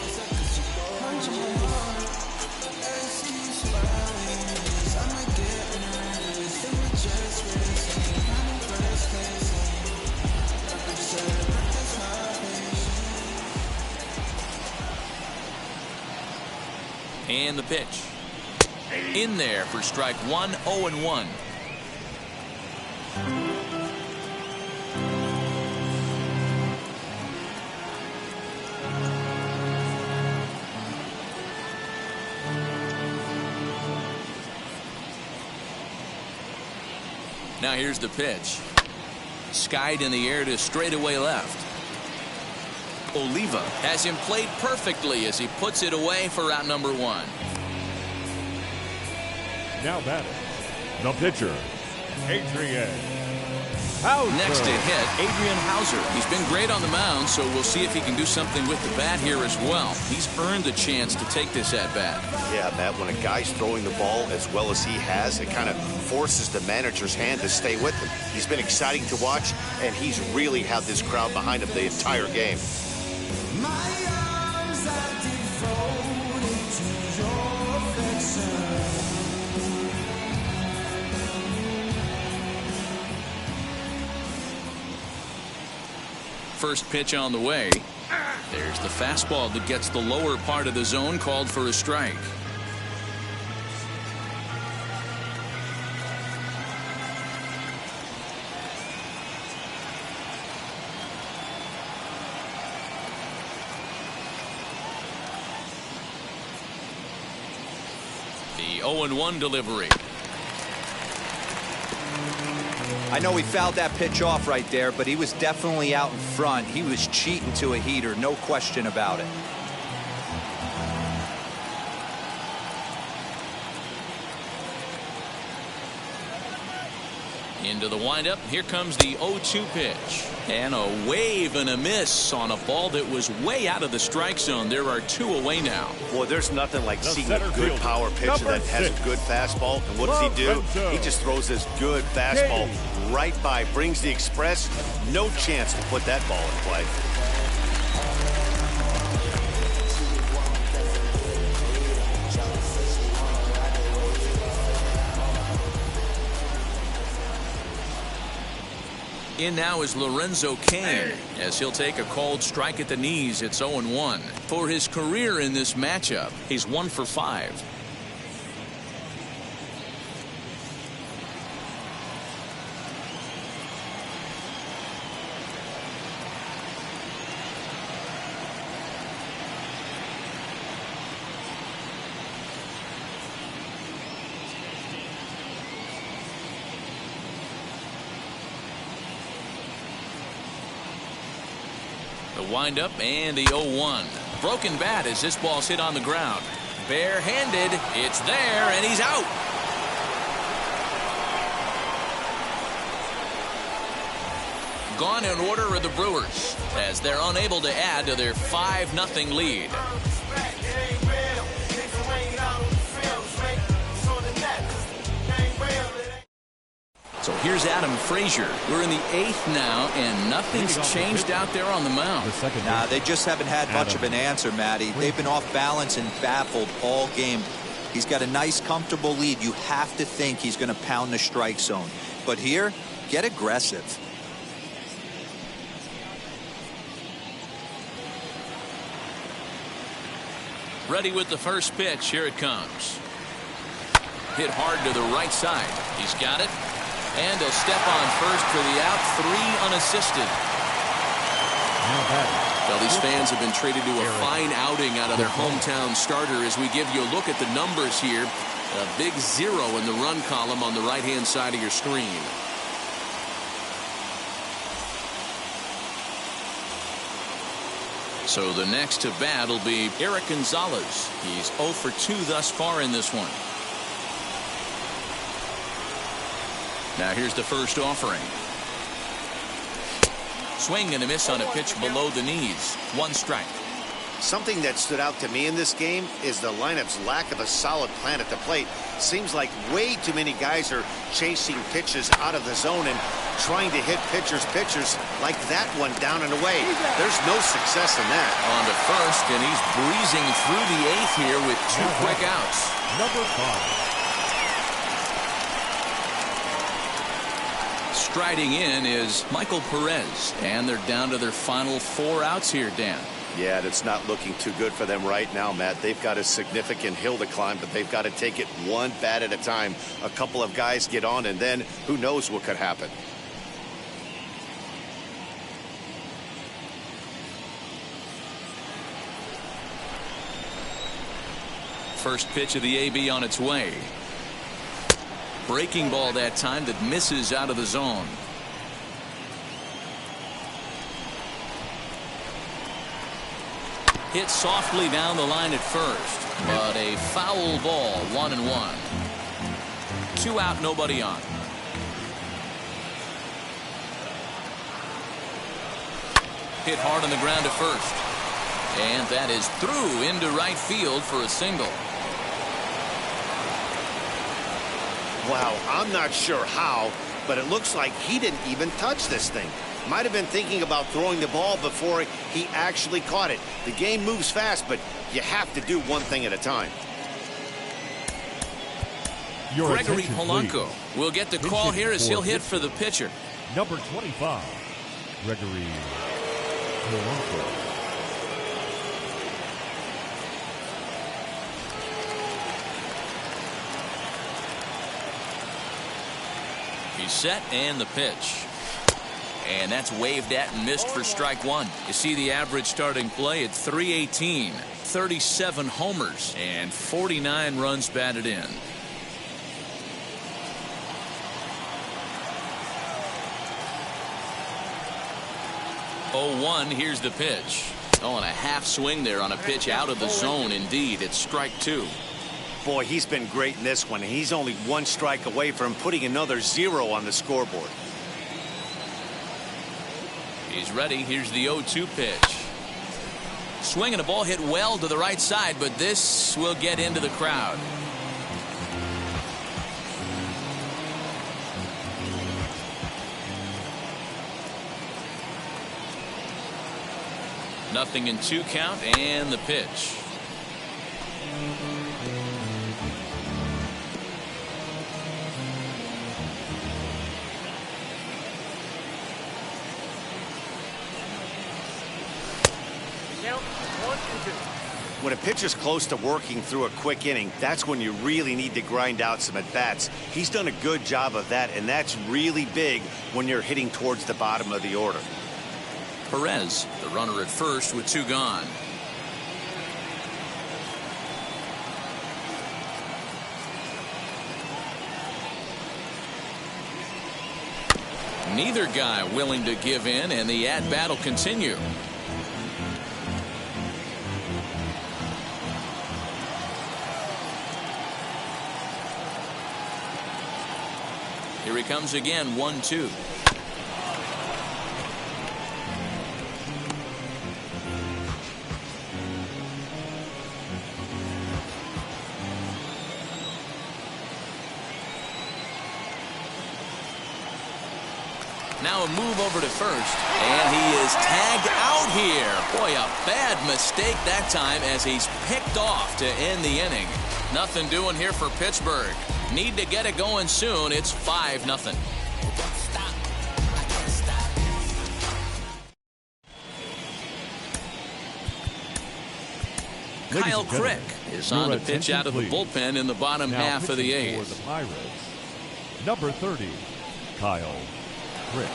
And the pitch. In there for strike 1, 0-1. Now here's the pitch. Skied in the air to straightaway left. Oliva has him played perfectly as he puts it away for out number 1. Now batting, the pitcher, Adrian Hauser. Next to hit, Adrian Hauser. He's been great on the mound, so we'll see if he can do something with the bat here as well. He's earned the chance to take this at bat. Yeah, Matt, when a guy's throwing the ball as well as he has, it kind of forces the manager's hand to stay with him. He's been exciting to watch, and he's really had this crowd behind him the entire game. First pitch on the way. There's the fastball that gets the lower part of the zone, called for a strike. The 0-1 delivery. I know he fouled that pitch off right there, but he was definitely out in front. He was cheating to a heater, no question about it. Into the windup. Here comes the 0-2 pitch. And a wave and a miss on a ball that was way out of the strike zone. There are 2 away now. Well, there's nothing like seeing a good power pitcher that has a good fastball. And what does he do? He just throws this good fastball right by, brings the express. No chance to put that ball in play. In now is Lorenzo Cain, as he'll take a called strike at the knees. It's 0-1. For his career in this matchup, he's 1 for 5. The windup and the 0-1. Broken bat as this ball's hit on the ground. Barehanded. It's there, and he's out. Gone in order are the Brewers, as they're unable to add to their 5-0 lead. So here's Adam Frazier. We're in the 8th now, and nothing's changed out there on the mound. Nah, they just haven't had much of an answer, Matty. They've been off balance and baffled all game. He's got a nice, comfortable lead. You have to think he's going to pound the strike zone. But here, get aggressive. Ready with the first pitch. Here it comes. Hit hard to the right side. He's got it. And he'll step on first for the out. 3 unassisted. Well, these fans have been treated to a fine outing out of their hometown starter as we give you a look at the numbers here. A big 0 in the run column on the right-hand side of your screen. So the next to bat will be Eric Gonzalez. He's 0 for 2 thus far in this one. Now here's the first offering. Swing and a miss on a pitch below the knees. 1 strike. Something that stood out to me in this game is the lineup's lack of a solid plan at the plate. Seems like way too many guys are chasing pitches out of the zone and trying to hit pitchers like that one down and away. There's no success in that. On to first, and he's breezing through the 8th here with 2 quick outs. Number 5. Striding in is Michael Perez, and they're down to their final 4 outs here, Dan. Yeah, that's not looking too good for them right now, Matt. They've got a significant hill to climb, but they've got to take it one bat at a time. A couple of guys get on, and then who knows what could happen. First pitch of the AB on its way. Breaking ball that time that misses out of the zone. Hit softly down the line at first, but a foul ball. 1-1. 2 out, nobody on. Hit hard on the ground at first, and that is through into right field for a single. Wow, I'm not sure how, but it looks like he didn't even touch this thing. Might have been thinking about throwing the ball before he actually caught it. The game moves fast, but you have to do one thing at a time. Gregory Polanco will get the call here as he'll hit for the pitcher. Number 25, Gregory Polanco. He's set, and the pitch. And that's waved at and missed for strike 1. You see the average starting play at .318, 37 homers, and 49 runs batted in. Oh, 1, here's the pitch. Oh, and a half swing there on a pitch out of the zone. Indeed, it's strike 2. Boy, he's been great in this one. He's only 1 strike away from putting another 0 on the scoreboard. He's ready. Here's the 0-2 pitch. Swing and a ball hit well to the right side, but this will get into the crowd. Nothing in 2 count, and the pitch. When a pitcher's close to working through a quick inning, that's when you really need to grind out some at-bats. He's done a good job of that, and that's really big when you're hitting towards the bottom of the order. Perez, the runner at first with 2 gone. Neither guy willing to give in, and the at-bat will continue. Here he comes again, 1-2. Now a move over to first, and he is tagged out here. Boy, a bad mistake that time as he's picked off to end the inning. Nothing doing here for Pittsburgh. Need to get it going soon. It's 5-0. Kyle Crick is on to pitch out of the bullpen in the bottom half of the eighth. For the Pirates, number 30, Kyle Crick.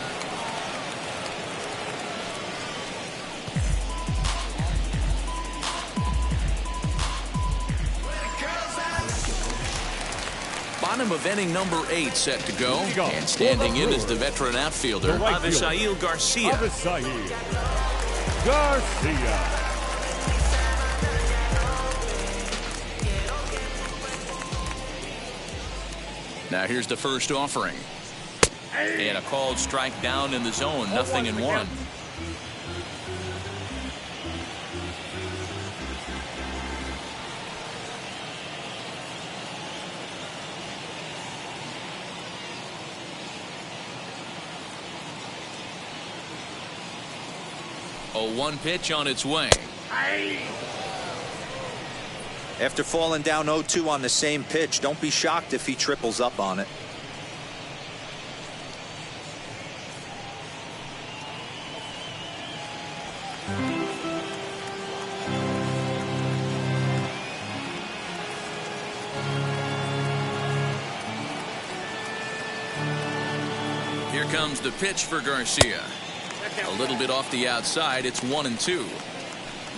Bottom of inning number 8 set to go. And standing in is the veteran outfielder, Avisail Garcia. Avisail Garcia. Now here's the first offering. And a called strike down in the zone. 0-1. A 1 pitch on its way. After falling down 0-2 on the same pitch, don't be shocked if he triples up on it. Here comes the pitch for Garcia. A little bit off the outside. It's 1-2.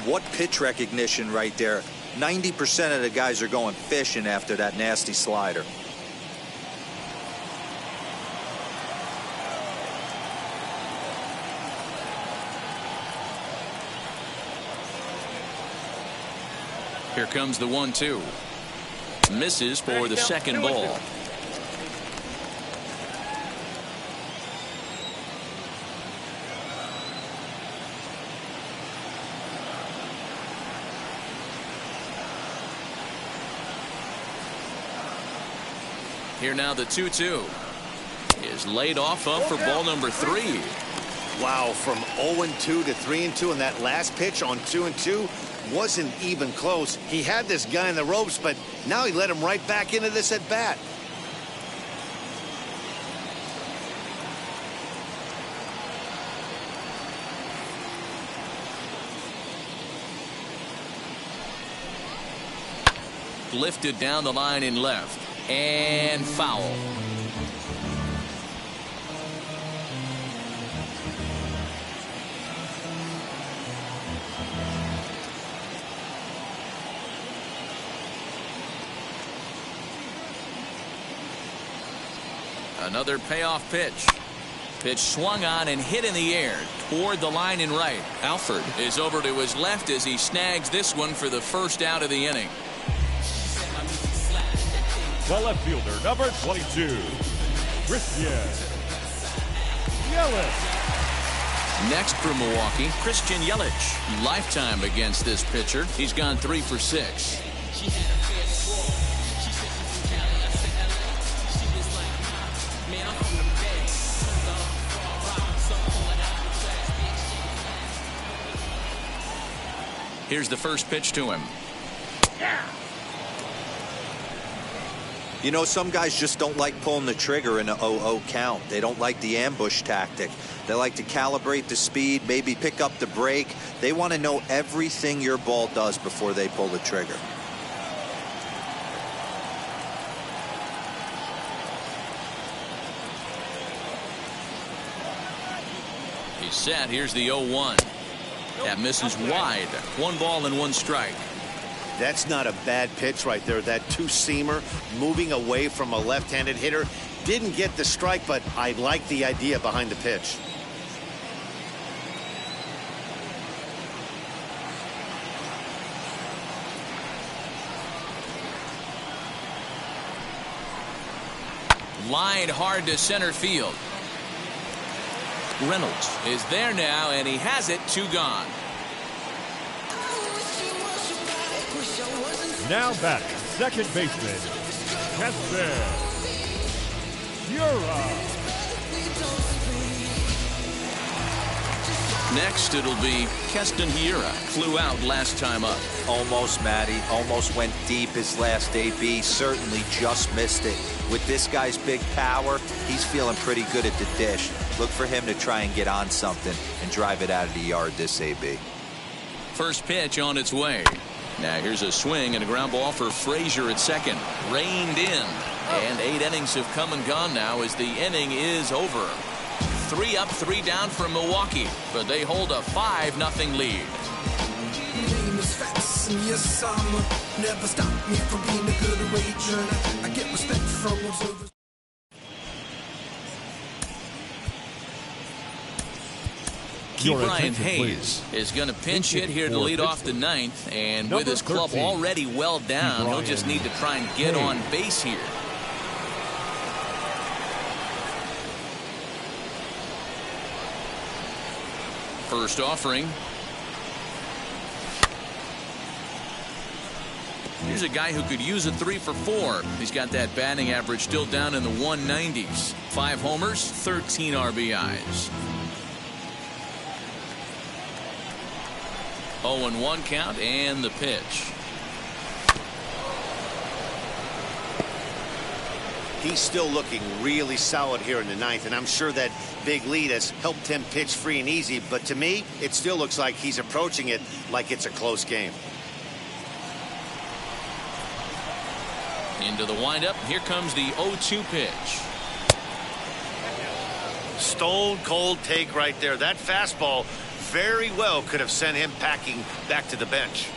What pitch recognition right there. 90% of the guys are going fishing after that nasty slider. Here comes the 1-2. Misses for the second ball. Here now the 2-2 is laid off up for ball number 3. Wow, from 0-2 to 3-2, and that last pitch on 2-2 wasn't even close. He had this guy in the ropes, but now he let him right back into this at bat. Lifted down the line in left. And foul. Another payoff pitch. Pitch swung on and hit in the air toward the line in right. Alford is over to his left as he snags this one for the first out of the inning. The left fielder, number 22, Christian Yelich. Next for Milwaukee, Christian Yelich. Lifetime against this pitcher. He's gone 3 for 6. Here's the first pitch to him. You know, some guys just don't like pulling the trigger in a 0-0 count. They don't like the ambush tactic. They like to calibrate the speed, maybe pick up the brake. They want to know everything your ball does before they pull the trigger. He's set. Here's the 0-1. That misses wide. 1 ball and 1 strike. That's not a bad pitch right there. That two-seamer moving away from a left-handed hitter. Didn't get the strike, but I like the idea behind the pitch. Lined hard to center field. Reynolds is there now, and he has it. 2 gone. Now batting, second baseman, Keston Hiura. Next, it'll be Keston Hiura. Flew out last time up. Almost, Matty. Almost went deep his last AB. Certainly just missed it. With this guy's big power, he's feeling pretty good at the dish. Look for him to try and get on something and drive it out of the yard this AB. First pitch on its way. Now here's a swing and a ground ball for Frazier at second. Reined in. And 8 innings have come and gone now as the inning is over. 3 up, 3 down for Milwaukee, but they hold a 5-0 lead. Never stop me from being a good wager. I get respect from observers. Brian Hayes is going to pinch hit here to lead off the 9th, and with his club already well down, he'll just need to try and get on base here. First offering. Here's a guy who could use a 3 for 4. He's got that batting average still down in the 190s. 5 homers, 13 RBIs. 0-1 count and the pitch. He's still looking really solid here in the 9th, and I'm sure that big lead has helped him pitch free and easy, but to me, it still looks like he's approaching it like it's a close game. Into the windup. Here comes the 0-2 pitch. Stone cold take right there. That fastball very well could have sent him packing back to the bench.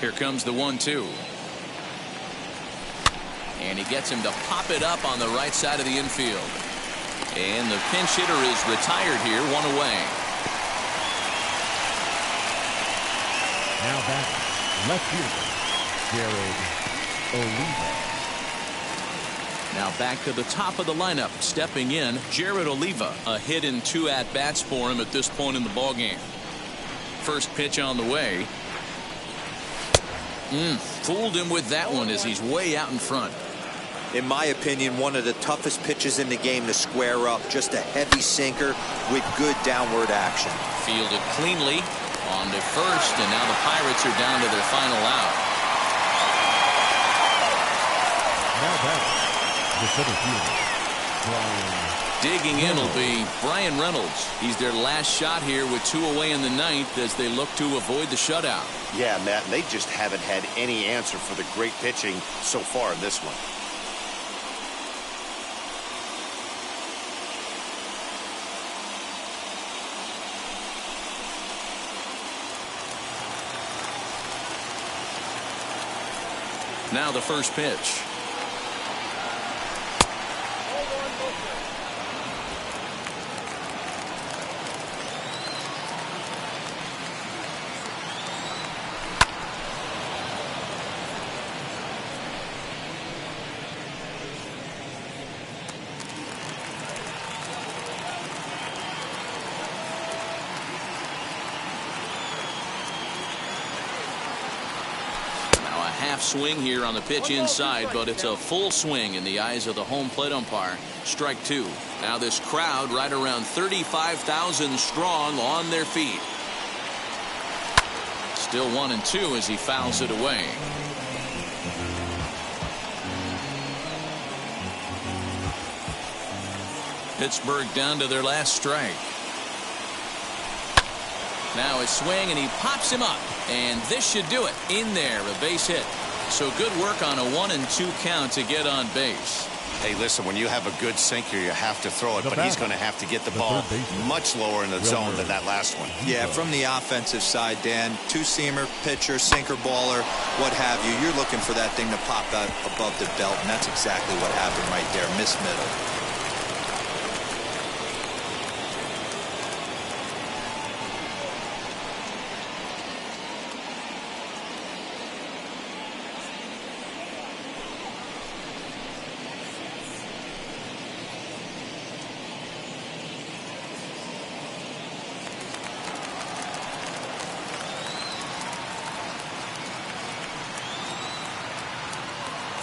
Here comes the 1-2. And he gets him to pop it up on the right side of the infield. And the pinch hitter is retired here, 1 away. Now back, left fielder, Jared Oliva. Now back to the top of the lineup. Stepping in, Jared Oliva. A hit in 2 at-bats for him at this point in the ballgame. First pitch on the way. Fooled him with that one as he's way out in front. In my opinion, one of the toughest pitches in the game to square up. Just a heavy sinker with good downward action. Fielded cleanly on to first, and now the Pirates are down to their final out. Now back, the center fielder, Brian. Digging in will be Brian Reynolds. He's their last shot here with 2 away in the 9th as they look to avoid the shutout. Yeah, Matt, they just haven't had any answer for the great pitching so far in this one. Now the first pitch. Half swing here on the pitch inside, but it's a full swing in the eyes of the home plate umpire. Strike 2. Now this crowd right around 35,000 strong on their feet. Still 1-2 as he fouls it away. Pittsburgh down to their last strike. Now his swing, and he pops him up, and this should do it. In there, a base hit. So good work on a 1-2 count to get on base. Hey, listen, when you have a good sinker, you have to throw it, but he's going to have to get the ball much lower in the zone than that last one. Yeah, from the offensive side, Dan, 2-seamer, pitcher, sinker, baller, what have you. You're looking for that thing to pop out above the belt, and that's exactly what happened right there. Miss middle.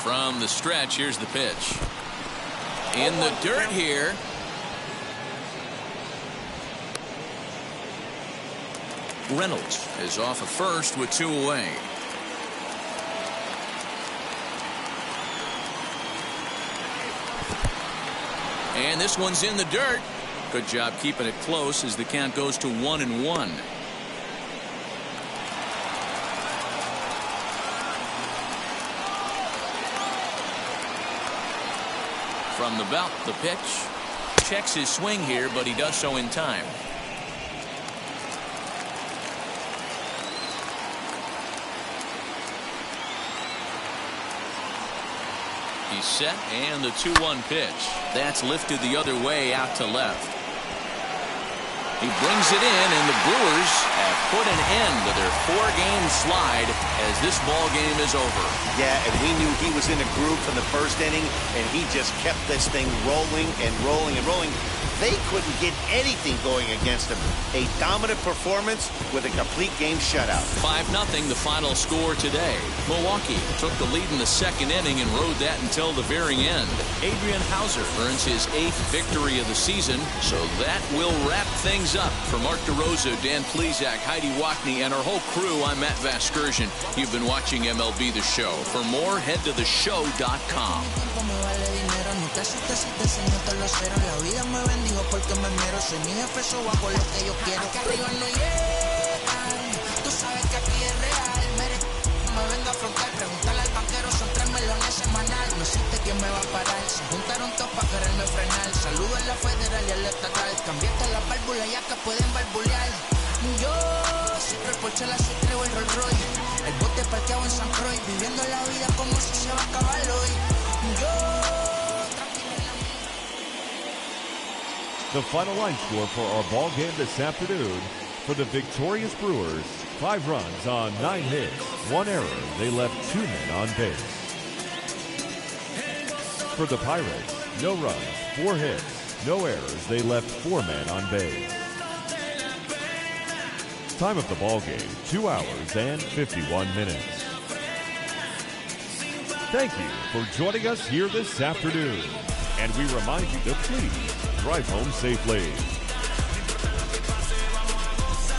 From the stretch, here's the pitch. In the dirt here. Reynolds is off at first with 2 away. And this one's in the dirt. Good job keeping it close as the count goes to 1-1. From the belt, the pitch. Checks his swing here, but he does so in time. He's set, and the 2-1 pitch. That's lifted the other way out to left. He brings it in, and the Brewers have put an end to their 4-game slide as this ball game is over. Yeah, and we knew he was in a groove from the first inning, and he just kept this thing rolling and rolling and rolling. They couldn't get anything going against him. A dominant performance with a complete game shutout. 5-0 the final score today. Milwaukee took the lead in the 2nd inning and rode that until the very end. Adrian Hauser earns his 8th victory of the season, so that will wrap things up. For Mark DeRosa, Dan Plesac, Heidi Wackney, and our whole crew, I'm Matt Vasgersian. You've been watching MLB The Show. For more, head to theshow.com. Porque me mero, soy mi jefe, so hago lo que yo quiero. Que arriba no llegan, tú sabes que aquí es real. Me vengo a afrontar, preguntarle al banquero, son 3 melones semanal. No existe quien me va a parar, se juntaron todos para quererme frenar. Saludo a la federal y a la estatal, cambiaste la válvula ya que pueden barbulear. Yo siempre el Porsche, la Citroën o el Rolls Royce. El bote parqueado en San Croix, viviendo la vida como si se va a acabar hoy. The final line score for our ball game this afternoon: for the victorious Brewers, 5 runs on 9 hits, 1 error. They left 2 men on base. For the Pirates, no runs, 4 hits, no errors. They left 4 men on base. Time of the ball game, 2 hours and 51 minutes. Thank you for joining us here this afternoon. And we remind you to please drive home safely.